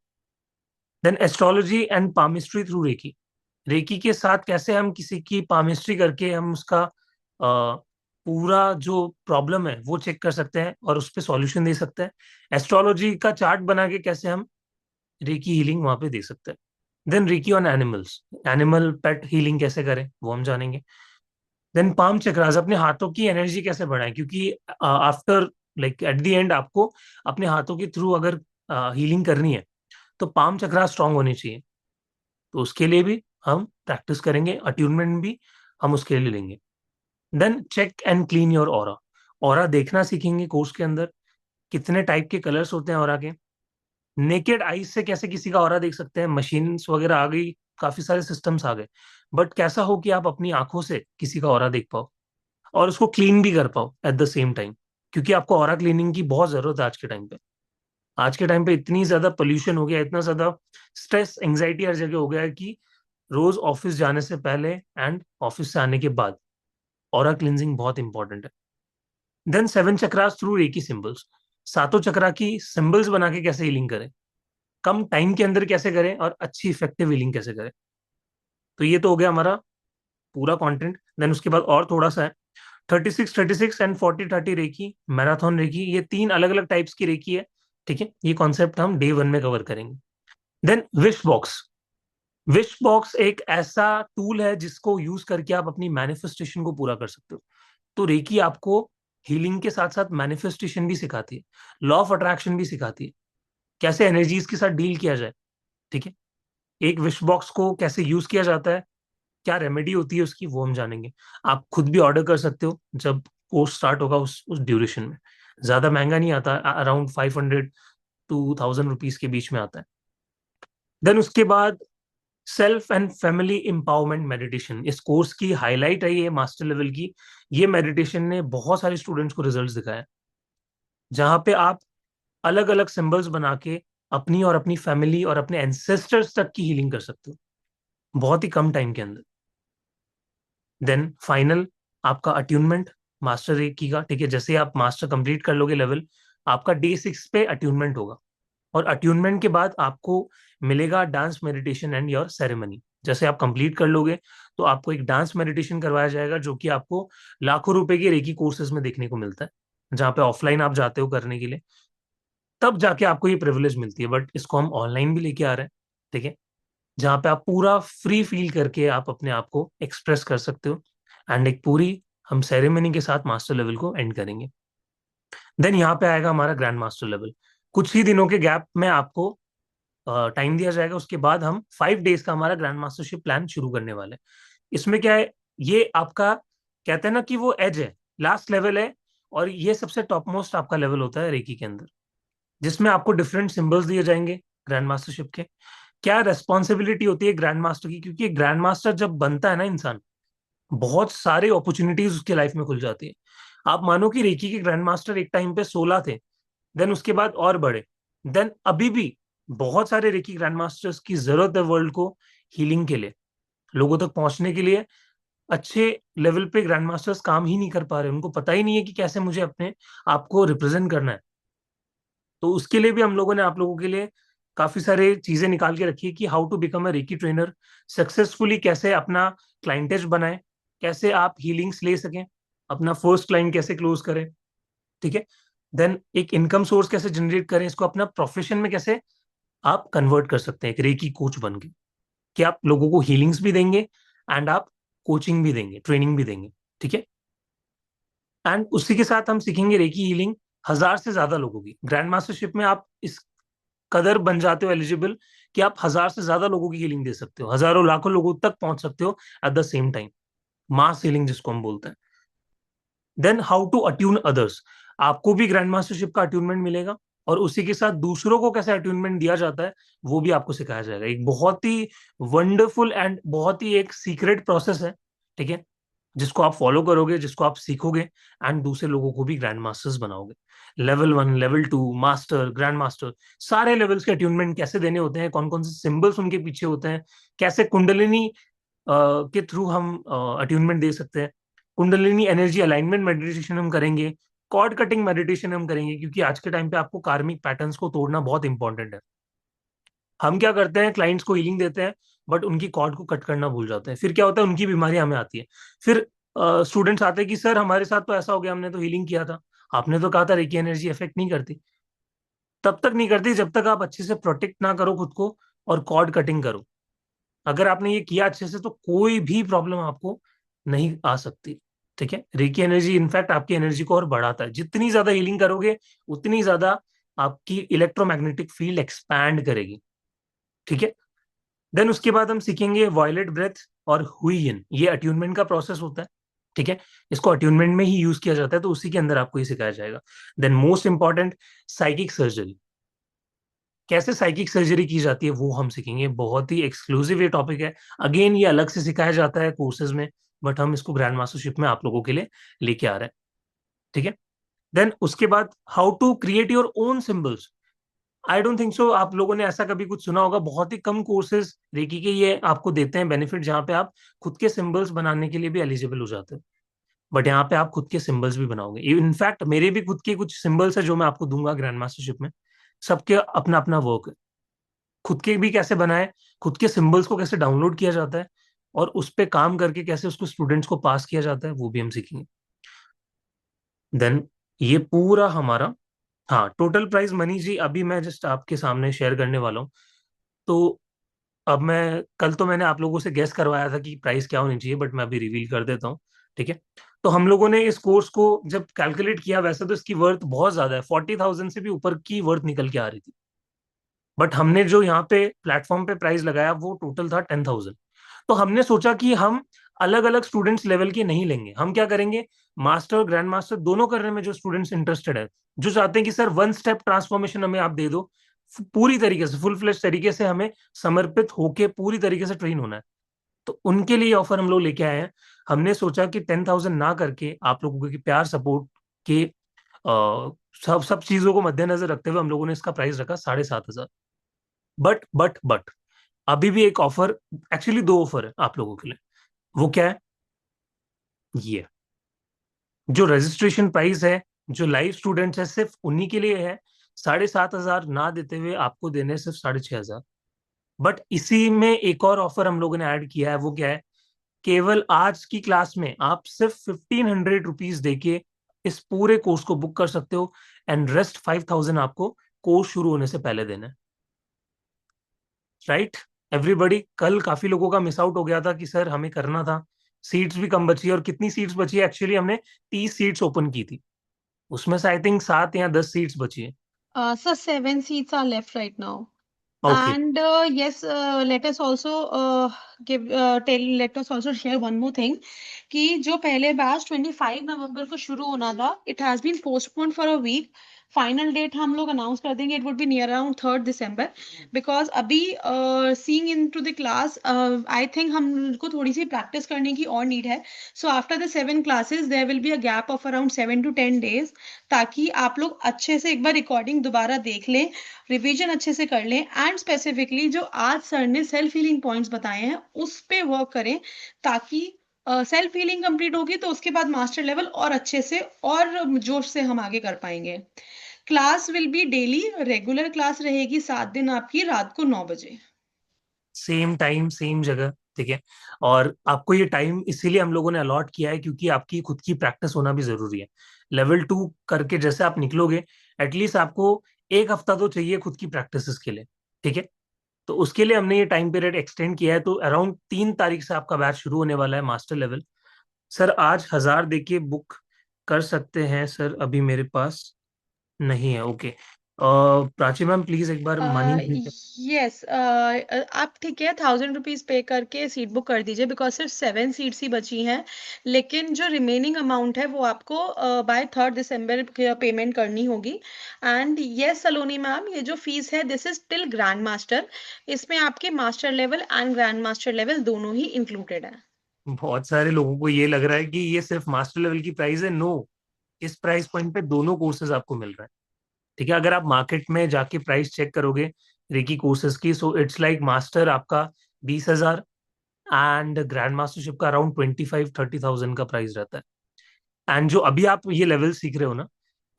Then astrology and palmistry through reiki, reiki के साथ कैसे हम किसी की पामिस्ट्री करके हम उसका पूरा जो प्रॉब्लम है वो चेक कर सकते हैं और उस पर सॉल्यूशन दे सकते हैं। एस्ट्रोलॉजी का चार्ट बना के कैसे हम रेकी हीलिंग वहां पे दे सकते हैं। Then reiki on animals, animal pet healing कैसे करें वो हम जानेंगे। देन पाम चक्रास, अपने हाथों की एनर्जी कैसे बढ़ाएं, क्योंकि after like at the end आपको अपने हाथों के थ्रू अगर हीलिंग करनी है, तो पाम चक्रा स्ट्रांग होनी चाहिए। तो उसके लिए भी हम प्रैक्टिस करेंगे, अट्यूनमेंट भी हम उसके लिए लेंगे। Then check and clean your aura, aura देखना सीखेंगे कोर्स के अंदर, कितने टाइप के कलर्स होते हैं ऑरा के, नेकेड आईज से कैसे किसी का ऑरा देख सकते हैं, मशीन्स वगैरह आ गई, काफी सारे सिस्टम्स आ गए, बट कैसा हो कि आप अपनी आंखों से किसी का ऑरा देख पाओ और उसको क्लीन भी कर पाओ एट द सेम टाइम, क्योंकि आपको ऑरा क्लीनिंग की बहुत जरूरत है आज के टाइम पे। आज के टाइम पे इतनी ज्यादा पोल्यूशन हो गया, इतना ज्यादा स्ट्रेस एंग्जाइटी हर जगह हो गया है कि रोज ऑफिस जाने से पहले एंड ऑफिस से आने के बाद ऑरा क्लिनजिंग बहुत इंपॉर्टेंट है। Then seven chakras through reiki symbols, सातों चक्रा की सिंबल्स बना के कैसे हीलिंग करें, कम टाइम के अंदर कैसे करें और अच्छी इफेक्टिव हीलिंग कैसे करें। तो ये तो हो गया हमारा पूरा कंटेंट। देन उसके बाद और थोड़ा सा है, 36 36 एंड 40 30 रेकी, मैराथन रेकी, ये तीन अलग अलग टाइप्स की रेकी है, ठीक है, ये कॉन्सेप्ट हम डे वन में कवर करेंगे। देन विश बॉक्स एक ऐसा टूल है जिसको यूज करके आप अपनी मैनिफेस्टेशन को पूरा कर सकते हो। तो रेकी आपको हीलिंग के साथ साथ मैनिफेस्टेशन भी सिखाती है, लॉ ऑफ अट्रैक्शन भी सिखाती है, कैसे एनर्जीज के साथ डील किया जाए, ठीक है, एक विश बॉक्स को कैसे यूज किया जाता है, क्या रेमेडी होती है उसकी, वो हम जानेंगे। आप खुद भी ऑर्डर कर सकते हो जब कोर्स स्टार्ट होगा, उस ड्यूरेशन में। ज्यादा महंगा नहीं आता, अराउंड 500 to 1000 रुपीज के बीच में आता है। देन उसके बाद self and family empowerment meditation, इस कोर्स की हाईलाइट है ये मास्टर लेवल की। ये मेडिटेशन ने बहुत सारे स्टूडेंट्स को रिजल्ट्स दिखाए, जहां पे आप अलग अलग सिंबल्स बना के अपनी और अपनी फैमिली और अपने एंसेस्टर्स तक की हीलिंग कर सकते हो बहुत ही कम टाइम के अंदर। देन फाइनल आपका अट्यूनमेंट मास्टर एक की का, ठीक है, जैसे आप मास्टर कंप्लीट कर लोगे लेवल, आपका डे 6 पे अट्यूनमेंट होगा। और अट्यूनमेंट के बाद आपको मिलेगा dance meditation and your ceremony. जैसे आप कंप्लीट कर लोगे तो आपको एक डांस मेडिटेशन करवाया जाएगा, जो कि आपको लाखों रुपए के रेकी कोर्सेज में देखने को मिलता है, जहाँ पे ऑफलाइन आप जाते हो करने के लिए, तब जाके आपको ये प्रिविलेज मिलती है। बट इसको हम ऑनलाइन भी लेके आ रहे हैं, ठीक है, जहाँ पे आप पूरा फ्री फील करके आप अपने आप को एक्सप्रेस कर सकते हो, एंड एक पूरी हम सेरेमनी के साथ मास्टर लेवल को एंड करेंगे। देन यहाँ पे आएगा हमारा ग्रैंड मास्टर लेवल, कुछ ही दिनों के गैप में आपको टाइम दिया जाएगा, उसके बाद हम 5 डेज का हमारा ग्रैंड मास्टरशिप प्लान शुरू करने वाले हैं। इसमें क्या है, ये आपका कहते हैं ना कि वो एज है, लास्ट लेवल है, और ये सबसे टॉप मोस्ट आपका लेवल होता है रेकी के अंदर, जिसमें आपको डिफरेंट सिंबल्स दिए जाएंगे ग्रैंड मास्टरशिप के। क्या रेस्पॉन्सिबिलिटी होती है ग्रैंड मास्टर की, क्योंकि ग्रैंड मास्टर जब बनता है ना इंसान, बहुत सारे अपॉर्चुनिटीज उसके लाइफ में खुल जाती है। आप मानो कि रेकी के ग्रैंड मास्टर एक टाइम पे 16 थे, देन उसके बाद और बढ़े, देन अभी भी बहुत सारे रेकी ग्रैंड मास्टर्स की जरूरत है वर्ल्ड को हीलिंग के लिए, लोगों तक पहुंचने के लिए। अच्छे लेवल पे ग्रैंड मास्टर्स काम ही नहीं कर पा रहे, उनको पता ही नहीं है कि कैसे मुझे अपने आप को रिप्रेजेंट करना है। तो उसके लिए भी हम लोगों ने आप लोगों के लिए काफी सारे चीजें निकाल के रखी है कि how to become a reiki trainer successfully, कैसे अपना क्लाइंटेज बनाए, कैसे आप हीलिंग्स ले सकें, अपना फर्स्ट क्लाइंट कैसे क्लोज करें, ठीक है। देन एक इनकम सोर्स कैसे जनरेट करें, इसको अपना प्रोफेशन में कैसे आप कन्वर्ट कर सकते हैं एक रेकी कोच बन के, कि आप लोगों को हीलिंग्स भी देंगे एंड आप कोचिंग भी देंगे, ट्रेनिंग भी देंगे, ठीक है। एंड उसी के साथ हम सीखेंगे रेकी हीलिंग 1000 से ज्यादा लोगों की। ग्रैंड मास्टरशिप में आप इस कदर बन जाते हो एलिजिबल कि आप 1000 से ज्यादा लोगों की हीलिंग दे सकते हो, हजारों लाखों लोगों तक पहुंच सकते हो at the same time, mass healing जिसको हम बोलते हैं। Then how to attune others, आपको भी ग्रैंड मास्टरशिप का अट्यूनमेंट मिलेगा, और उसी के साथ दूसरों को कैसे अट्यूनमेंट दिया जाता है वो भी आपको सिखाया जाएगा। एक बहुत ही वंडरफुल एंड बहुत ही एक सीक्रेट प्रोसेस है, ठीक है, जिसको आप फॉलो करोगे, जिसको आप सीखोगे एंड दूसरे लोगों को भी ग्रैंड मास्टर्स बनाओगे। Level 1, level 2, master, grand master, सारे लेवल्स के अट्यूनमेंट कैसे देने होते हैं, कौन कौन से सिंबल्स उनके पीछे होते हैं, कैसे कुंडलिनी के थ्रू हम अट्यूनमेंट दे सकते हैं, कुंडलिनी एनर्जी अलाइनमेंट मेडिटेशन हम करेंगे, कॉर्ड कटिंग मेडिटेशन हम करेंगे, क्योंकि आज के टाइम पे आपको कार्मिक पैटर्न्स को तोड़ना बहुत इंपॉर्टेंट है। हम क्या करते हैं, क्लाइंट्स को हीलिंग देते हैं बट उनकी कॉर्ड को कट करना भूल जाते हैं, फिर क्या होता है, उनकी बीमारी हमें आती है। फिर स्टूडेंट्स आते हैं कि सर हमारे साथ तो ऐसा हो गया, हमने तो हीलिंग किया था, आपने तो कहा था रेकी एनर्जी इफेक्ट नहीं करती। तब तक नहीं करती जब तक आप अच्छे से प्रोटेक्ट ना करो खुद को और कॉर्ड कटिंग करो। अगर आपने ये किया अच्छे से तो कोई भी प्रॉब्लम आपको नहीं आ सकती, ठीक है। रेकी एनर्जी इनफैक्ट आपकी एनर्जी को और बढ़ाता है, जितनी ज्यादा हीलिंग करोगे उतनी ज्यादा आपकी इलेक्ट्रोमैग्नेटिक फील्ड एक्सपैंड करेगी, ठीक है। देन उसके बाद हम सीखेंगे वॉयलेट ब्रेथ और हुइयन, ये अट्यूनमेंट का प्रोसेस होता है, ठीक है। इसको अट्यूनमेंट में ही यूज किया जाता है, तो उसी के अंदर आपको ये सिखाया जाएगा। Then most important, psychic surgery, कैसे साइकिक सर्जरी की जाती है वो हम सीखेंगे, बहुत ही एक्सक्लूसिव ये टॉपिक है। अगेन ये अलग से सिखाया जाता है कोर्सेज में, बट हम इसको ग्रैंड मास्टरशिप में आप लोगों के लिए लेके आ रहे हैं, ठीक है। देन उसके बाद how to create your own symbols. I don't think so आप लोगों ने ऐसा कभी कुछ सुना होगा, बहुत ही कम कोर्सेज रेकी के ये आपको देते हैं बेनिफिट, जहाँ पे आप खुद के सिंबल्स बनाने के लिए भी एलिजिबल हो जाते हो। बट यहाँ पे आप खुद के सिंबल्स भी बनाओगे, इनफैक्ट मेरे भी खुद के कुछ सिंबल्स है जो मैं आपको दूंगा ग्रैंड मास्टरशिप में। सबके अपना अपना वर्क है, खुद के भी कैसे बनाए, खुद के सिंबल्स को कैसे डाउनलोड किया जाता है, और उस पे काम करके कैसे उसको स्टूडेंट्स को पास किया जाता है वो भी हम सीखेंगे। देन ये पूरा हमारा, हाँ, टोटल प्राइस मनी जी अभी मैं जस्ट आपके सामने शेयर करने वाला हूँ। तो अब मैं, कल तो मैंने आप लोगों से गेस करवाया था कि प्राइस क्या होनी चाहिए, बट मैं अभी रिवील कर देता हूँ, ठीक है। तो हम लोगों ने इस कोर्स को जब कैलकुलेट किया, वैसे तो इसकी वर्थ बहुत ज्यादा है, 40,000 से भी ऊपर की वर्थ निकल के आ रही थी, बट हमने जो यहाँ पे प्लेटफॉर्म पे प्राइस लगाया वो टोटल था 10,000। तो हमने सोचा कि हम अलग अलग स्टूडेंट्स लेवल के नहीं लेंगे, हम क्या करेंगे, मास्टर और ग्रैंड मास्टर दोनों करने में जो स्टूडेंट्स इंटरेस्टेड है, जो चाहते हैं कि सर वन स्टेप ट्रांसफॉर्मेशन हमें आप दे दो, पूरी तरीके से फुल फ्लेश तरीके से हमें समर्पित होके पूरी तरीके से ट्रेन होना है, तो उनके लिए ऑफर हम लोग लेके आए हैं। हमने सोचा कि 10,000 ना करके आप लोगों के प्यार सपोर्ट के सब सब चीजों को मद्देनजर रखते हुए हम लोगों ने इसका प्राइस रखा 7,500। बट अभी भी एक ऑफर, एक्चुअली दो ऑफर है आप लोगों के लिए। वो क्या है, ये जो रजिस्ट्रेशन प्राइस है, जो लाइव स्टूडेंट्स है सिर्फ उन्हीं के लिए है, 7,500 ना देते हुए आपको देने सिर्फ 6,500। बट इसी में एक और ऑफर हम लोगों ने ऐड किया है, वो क्या है, केवल आज की क्लास में आप सिर्फ 1,500 रुपीज देके इस पूरे कोर्स को बुक कर सकते हो, एंड रेस्ट 5,000 आपको कोर्स शुरू होने से पहले देना है, राइट। एवरीबडी, कल काफी लोगों का मिस आउट हो गया था कि सर हमें करना था, सीट्स भी कम बची है, और कितनी सीट्स बची है, एक्चुअली हमने 30 सीट्स ओपन की थी, उसमें से आई थिंक 7 या 10 सीट्स बची है। So 7 seats are left right now. Okay. And yes, let us also let us also share one more thing कि जो पहले बैच 25 नवंबर को शुरू होना था, it has been postponed for a week final date हम लोग अनाउंस कर देंगे, it would be near around 3 December, because अभी seeing into the class I think हमको थोड़ी सी प्रैक्टिस करने की और नीड है। So after the 7 classes there will be a gap of around 7 to 10 days, ताकि आप लोग अच्छे से एक बार रिकॉर्डिंग दोबारा देख लें, रिवीजन अच्छे से कर लें, एंड स्पेसिफिकली जो आज सर ने सेल्फ हीलिंग पॉइंट्स बताए हैं उस पे वर्क करें, ताकि सेल्फ हीलिंग कंप्लीट होगी तो उसके बाद मास्टर लेवल और अच्छे से और जोश से हम आगे कर पाएंगे। Class will be daily, regular class रहेगी 7 दिन आपकी, रात को 9 बजे। सेम टाइम सेम जगह, ठीक है। और आपको ये टाइम इसीलिए हम लोगों ने अलॉट किया है क्योंकि आपकी खुद की प्रैक्टिस होना भी जरूरी है। लेवल 2 करके जैसे आप निकलोगे, एटलीस्ट आपको एक हफ्ता तो चाहिए खुद की प्रैक्टिस के लिए, ठीक है। तो उसके लिए हमने ये टाइम पीरियड एक्सटेंड किया है, तो अराउंड 3 तारीख से आपका बैच शुरू होने वाला है मास्टर लेवल। सर आज 1000 देके बुक कर सकते हैं सर, अभी मेरे पास नहीं है। ओके, प्राची मैम प्लीज एक बार मनी। यस, आप ठीक है 1000 रुपीज पे करके सीट बुक कर दीजिए, बिकॉज सिर्फ 7 सीट्स ही बची हैं। लेकिन जो रिमेनिंग अमाउंट है वो आपको बाय 3 दिसंबर पेमेंट करनी होगी। एंड यस सलोनी मैम, ये जो फीस है this is till grand master, इसमें आपके master level and grand master level दोनों ही इंक्लूडेड है। बहुत सारे लोगों को ये लग रहा है कि ये सिर्फ मास्टर लेवल की प्राइस है। नो, इस प्राइस पॉइंट पे दोनों कोर्सेज आपको मिल रहा है, ठीक है। अगर आप मार्केट में जाके प्राइस चेक करोगे रेकी कोर्सेज की, सो इट्स लाइक मास्टर आपका 20,000 एंड ग्रैंड मास्टरशिप का अराउंड 25-30,000 का प्राइस रहता है। एंड जो अभी आप ये लेवल सीख रहे हो ना,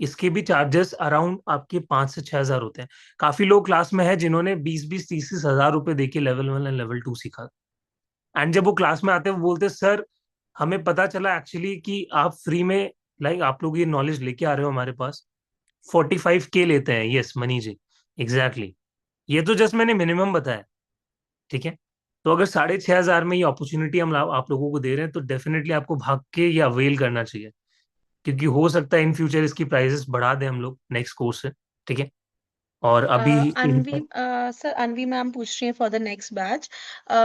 इसके भी चार्जेस अराउंड आपके 5 से 6 हजार होते हैं। काफी लोग क्लास में है जिन्होंने 20-20, 30-30 हजार रुपए देके लेवल 1 एंड लेवल 2 सीखा। एंड जब वो क्लास में आते हैं वो बोलते हैं सर हमें पता चला एक्चुअली कि आप फ्री में, लाइक आप लोग ये नॉलेज लेके आ रहे हो हमारे पास, 45K लेते हैं। यस मनी जी, एग्जैक्टली exactly. ये तो जस्ट मैंने मिनिमम बताया, ठीक है। तो अगर 6,500 में ये अपॉर्चुनिटी हम आप लोगों को दे रहे हैं तो डेफिनेटली आपको भाग के या अवेल करना चाहिए, क्योंकि हो सकता है इन फ्यूचर इसकी प्राइसेस बढ़ा दें हम लोग नेक्स्ट कोर्स से, ठीक है। और अभी अनवी सर, अनवी मैम पूछ रही है for the next batch.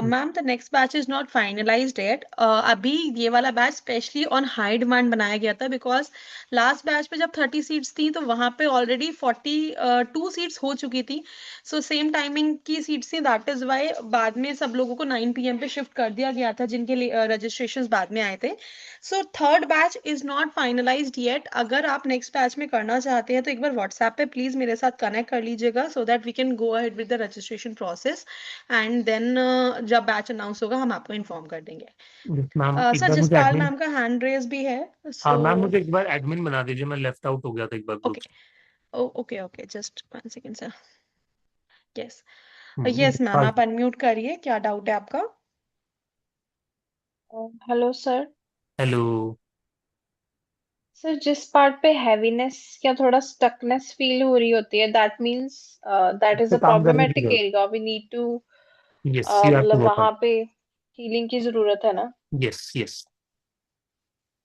Ma'am the next batch is not finalised yet. अभी ये वाला batch specially on high demand बनाया गया था, बिकॉज लास्ट बैच में जब 30 सीट्स थी तो वहाँ पे ऑलरेडी 42 सीट्स हो चुकी थी। सो सेम टाइमिंग की सीट्स थी, दैट इज वाई बाद में सब लोगों को 9 PM पे शिफ्ट कर दिया गया था, जिनके लिए रजिस्ट्रेशन बाद में आए थे। So third batch is not finalised yet. अगर आप नेक्स्ट बैच में करना चाहते हैं तो एक बार व्हाट्सएप पे प्लीज मेरे साथ कनेक्ट कर लीजिएगा, so that we can go ahead with the registration process, and then जब बैच अनाउंस होगा हम आपको इन्फॉर्म कर देंगे। मैम एक सर बार मुझे जसपाल एडमिन, मैम का हैंड रेज भी है, हाँ सो मैम मुझे एक बार एडमिन बना दीजिए, मैं लेफ्ट आउट हो गया था एक बार ग्रुप ओके से। Okay okay, just 1 second sir. Yes yes ma'am, Jaspal. आप अनम्यूट करिए, क्या डाउट है आपका? Hello sir. हेलो। सर जिस पार्ट पे हैवीनेस या थोड़ा स्टकनेस फील हो रही होती है, दैट मींस दैट इज पे अ काम करने की प्रॉब्लमेटिक जरूरत। Area, we need to yes you have to मतलब वर्क ऑन। वहां पे हीलिंग की जरूरत है ना। Yes yes.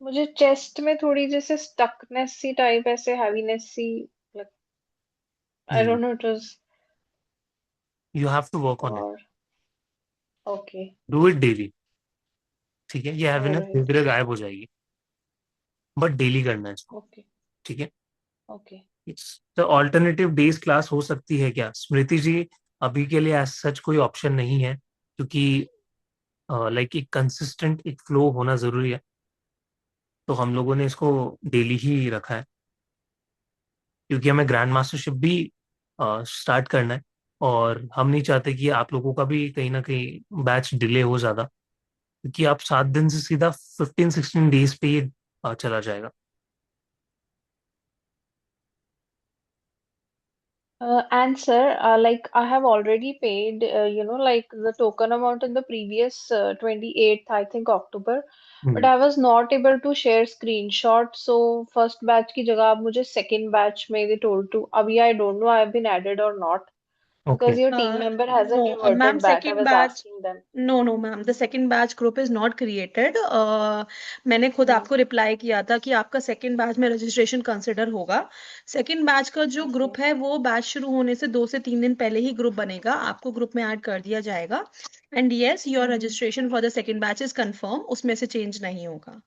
मुझे चेस्ट में थोड़ी जैसे स्टकनेस सी टाइप, ऐसे हैवीनेस सी, I don't know, it was. You have to work on it. और ओके। डू इट डेली, ठीक है। ये हैवीनेस धीरे ऑलराइट। धीरे गायब हो जाएगी, बट डेली करना है इसको, ओके ठीक है। ओके। तो ऑल्टरनेटिव डेज क्लास हो सकती है क्या स्मृति जी? अभी के लिए एज सच कोई ऑप्शन नहीं है, क्योंकि लाइक एक कंसिस्टेंट एक फ्लो होना जरूरी है। तो हम लोगों ने इसको डेली ही रखा है, क्योंकि हमें ग्रैंड मास्टरशिप भी स्टार्ट करना है। और हम नहीं चाहते कि आप लोगों का भी कहीं ना कहीं बैच डिले हो ज्यादा, क्योंकि आप 7 दिन से सीधा 15-16 डेज पे ये चला जाएगा। And sir, like I have already paid, like the token amount in the previous 28th, I think October, but I was not able to share screenshot. So first batch की जगह आप मुझे second batch में they told to. अभी I don't know I have been added or not okay. because your team member hasn't No, ma'am, reverted back. I second was batch. asking them. No, no, ma'am. The second batch group is not created. मैंने खुद Hmm. आपको reply किया था कि आपका second batch में registration consider होगा। Second batch का जो Okay. ग्रुप है वो बैच शुरू होने से 2 से 3 दिन पहले ही ग्रुप बनेगा, आपको ग्रुप में ऐड कर दिया जाएगा। And yes, your Hmm. Registration for the second batch is confirm, उसमें से चेंज नहीं होगा।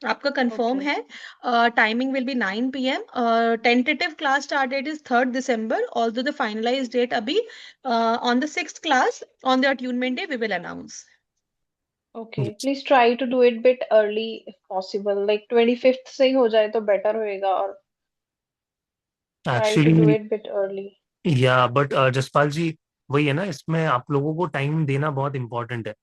आपका कंफर्म Okay. है. Timing will be 9 PM. Tentative class start date is 3rd December. Although the finalize date अभी on the 6th class on the attunement day we will announce. Okay. Please try to do it bit early if possible. Like 25th से ही हो जाए तो better होएगा, और try to do actually it bit early. या but Jaspal जी, वही है ना, इसमें आप लोगों को टाइम देना बहुत इंपॉर्टेंट है।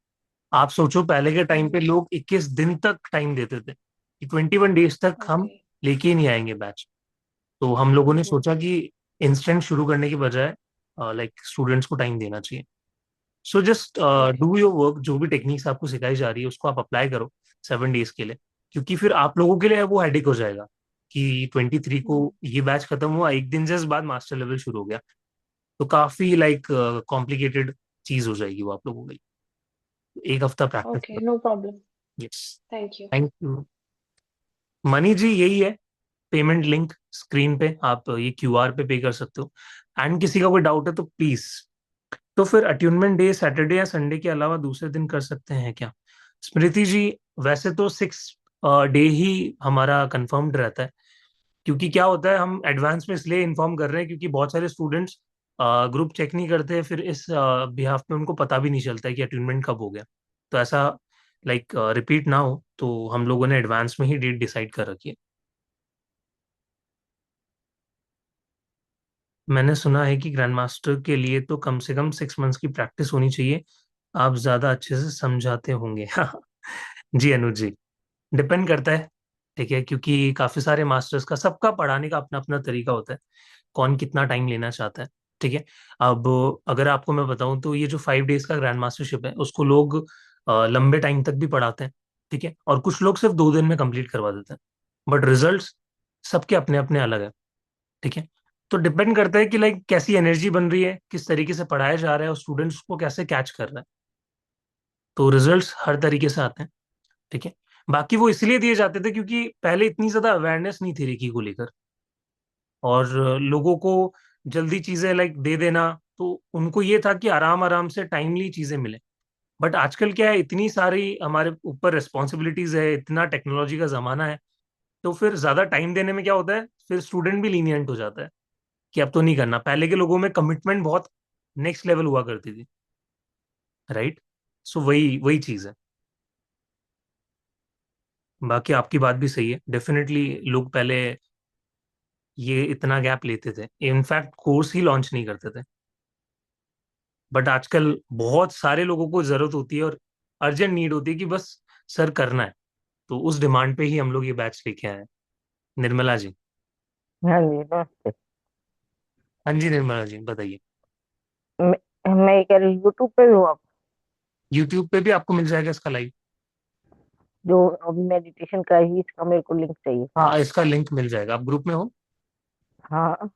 आप सोचो पहले के टाइम पे लोग 21 दिन तक टाइम देते थे कि 21 डेज तक हम Okay. लेके ही नहीं आएंगे बैच। तो हम लोगों ने Mm-hmm. सोचा कि इंस्टेंट शुरू करने की बजाय लाइक स्टूडेंट्स को टाइम देना चाहिए। So just Okay. Do your work, जो भी टेक्निक्स आपको सिखाई जा रही है उसको आप अप्लाई करो 7 डेज के लिए, क्योंकि फिर आप लोगों के लिए वो हेडेक हो जाएगा कि 23 को Mm-hmm. ये बैच खत्म हुआ, एक दिन जस्ट बाद मास्टर लेवल शुरू हो गया, तो काफी लाइक कॉम्प्लिकेटेड चीज हो जाएगी वो आप लोगों के लिए। एक हफ्ता प्रैक्टिस Okay. करो। No problem. Yes, Thank you. Thank you. Mani ji, यही है पेमेंट लिंक स्क्रीन पे, आप ये QR पे कर सकते हो। एंड किसी का कोई डाउट है तो प्लीज, तो फिर अट्यूनमेंट डे सैटरडे या संडे के अलावा दूसरे दिन कर सकते हैं क्या? स्मृति जी, वैसे तो 6 डे ही हमारा कंफर्म्ड रहता है, क्योंकि क्या होता है, हम एडवांस में इसलिए इन्फॉर्म कर रहे हैं क्योंकि बहुत सारे स्टूडेंट्स ग्रुप चेक नहीं करते, फिर इस बिहाफ में उनको पता भी नहीं चलता है कि अटेनमेंट कब हो गया। तो ऐसा लाइक रिपीट ना हो, तो हम लोगों ने एडवांस में ही डेट डिसाइड कर रखी है। मैंने सुना है कि ग्रैंड मास्टर के लिए तो कम से कम 6 मंथ्स की प्रैक्टिस होनी चाहिए। आप ज्यादा अच्छे से समझाते होंगे। जी अनुज जी, डिपेंड करता है, ठीक है, क्योंकि काफी सारे मास्टर्स का, सबका पढ़ाने का अपना अपना तरीका होता है, कौन कितना टाइम लेना चाहता है। ठीक है, अब अगर आपको मैं बताऊं तो ये जो 5 डेज का ग्रैंड मास्टरशिप है उसको लोग लंबे टाइम तक भी पढ़ाते हैं। ठीक है, और कुछ लोग सिर्फ 2 दिन में कंप्लीट करवा देते हैं, बट रिजल्ट्स सबके अपने अपने अलग है। ठीक है, तो डिपेंड करता है कि लाइक कैसी एनर्जी बन रही है, किस तरीके से पढ़ाया जा रहा है और स्टूडेंट्स को कैसे कैच कर रहा है, तो रिजल्ट्स हर तरीके से आते हैं। ठीक है, बाकी वो इसलिए दिए जाते थे क्योंकि पहले इतनी ज्यादा अवेयरनेस नहीं थी रेकी को लेकर, और लोगों को जल्दी चीजें लाइक दे देना, तो उनको ये था कि आराम आराम से टाइमली चीजें मिले। बट आजकल क्या है, इतनी सारी हमारे ऊपर रिस्पॉन्सिबिलिटीज है, इतना टेक्नोलॉजी का जमाना है, तो फिर ज्यादा टाइम देने में क्या होता है, फिर स्टूडेंट भी लीनियंट हो जाता है कि अब तो नहीं करना। पहले के लोगों में कमिटमेंट बहुत नेक्स्ट लेवल हुआ करती थी, राइट? सो वही वही चीज है। बाकी आपकी बात भी सही है, डेफिनेटली लोग पहले ये इतना गैप लेते थे, इनफैक्ट कोर्स ही लॉन्च नहीं करते थे, बट आजकल बहुत सारे लोगों को जरूरत होती है और अर्जेंट नीड होती है कि बस सर करना है, तो उस डिमांड पे ही हम लोग ये बैच लेके आए हैं। निर्मला जी। हाँ जी, नमस्ते। हाँ जी निर्मला जी, बताइए। मैं ये कह रही यूट्यूब पे भी हो आप? यूट्यूब पे भी आपको मिल जाएगा इसका लाइव। जो अभी मेडिटेशन का ही, इसका मेरे को लिंक चाहिए। हाँ, इसका लिंक मिल जाएगा। आप ग्रुप में हो? हाँ,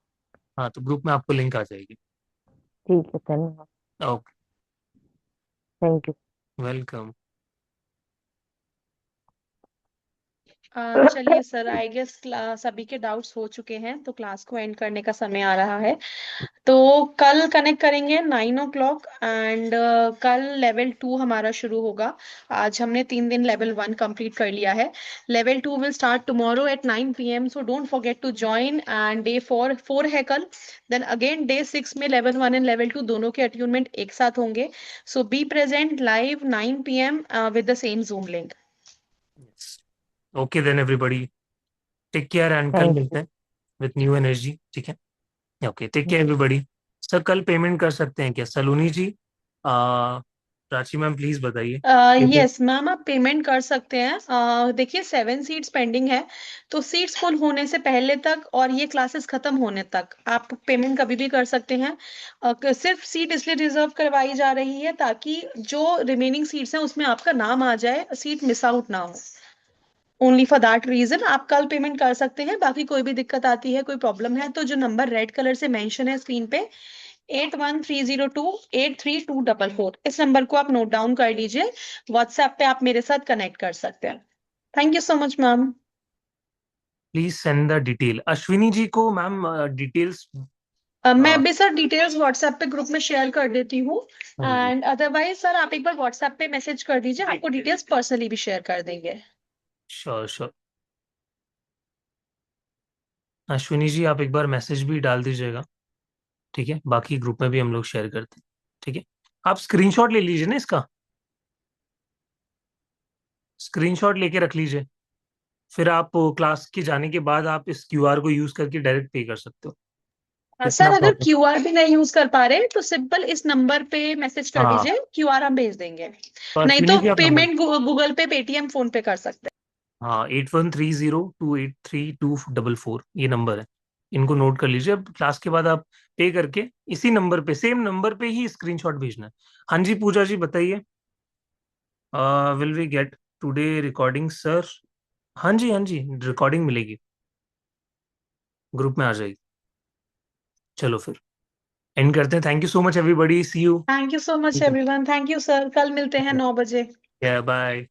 हाँ, तो ग्रुप में आपको लिंक आ जाएगी। ठीक है, धन्यवाद। Okay, thank you. वेलकम। चलिए सर, आई गेस सभी के डाउट्स हो चुके हैं, तो क्लास को एंड करने का समय आ रहा है। तो कल कनेक्ट करेंगे 9 o'clock, एंड कल लेवल 2 हमारा शुरू होगा। आज हमने 3 दिन लेवल 1 कंप्लीट कर लिया है। Level 2 will start tomorrow at 9 PM, so don't forget to join. And day 4 है कल। देन अगेन डे 6 में लेवल 1 एंड लेवल 2 दोनों के अट्यूनमेंट एक साथ होंगे। So be present live 9 PM with the same zoom link. Okay then everybody, take care and कल thank मिलते यू। हैं विथ न्यू एनर्जी। ठीक है, okay, take care everybody. Sir कल पेमेंट कर सकते हैं क्या सलोनी जी? प्राची मैम प्लीज बताइए। यस मैम, आप पेमेंट कर सकते हैं। देखिए 7 सीट्स पेंडिंग है, तो सीट्स फुल होने से पहले तक और ये क्लासेस खत्म होने तक आप पेमेंट कभी भी कर सकते हैं। सिर्फ सीट इसलिए रिजर्व करवाई जा रही है ताकि जो रिमेनिंग सीट्स हैं उसमें आपका नाम आ जाए, सीट मिस आउट ना हो। ओनली फॉर दैट रीजन आप कल पेमेंट कर सकते हैं। बाकी कोई भी दिक्कत आती है, कोई प्रॉब्लम है, तो जो नंबर रेड कलर से मेंशन है स्क्रीन पे, 8130283244, इस नंबर को आप नोट डाउन कर लीजिए। व्हाट्सएप पे आप मेरे साथ कनेक्ट कर सकते हैं। Thank you so much ma'am. Please send the detail. Ashwini ji को मैम डिटेल्स। मैं भी सर डिटेल्स व्हाट्सएप पे ग्रुप में शेयर कर देती हूँ। हाँ जी, एंड अदरवाइज सर आप एक बार व्हाट्सएप पे मैसेज कर दीजिए, आपको डिटेल्स पर्सनली भी शेयर कर देंगे। Sure sure. अश्विनी जी आप एक बार मैसेज भी डाल दीजिएगा, ठीक है, बाकी ग्रुप में भी हम लोग शेयर करते हैं, ठीक है। आप स्क्रीनशॉट ले लीजिए ना इसका, स्क्रीनशॉट लेके रख लीजिए, फिर आप क्लास के जाने के बाद आप इस क्यूआर को यूज करके डायरेक्ट पे कर सकते हो, सर इतना अगर प्रॉब्लम। क्यूआर भी नहीं यूज कर पा रहे तो सिंपल इस नंबर पे मैसेज कर हाँ, दीजिए, क्यूआर हम भेज देंगे। तो नहीं अश्विनी तो जी आप नंबर, पेमेंट गूगल पे, पेटीएम, फोन पे कर सकते हैं। हाँ 8130283244 ये नंबर है, इनको नोट कर लीजिए। अब क्लास के बाद आप पे करके इसी नंबर पे, सेम नंबर पे ही स्क्रीनशॉट भेजना है। हाँ जी पूजा जी बताइए, will we get today recording sir? हाँ जी हाँ जी, रिकॉर्डिंग मिलेगी, ग्रुप में आ जाएगी। चलो फिर एंड करते हैं। Thank you so much everybody, see you. Thank you so much everyone, thank you sir, कल मिलते हैं 9 बजे। बाय।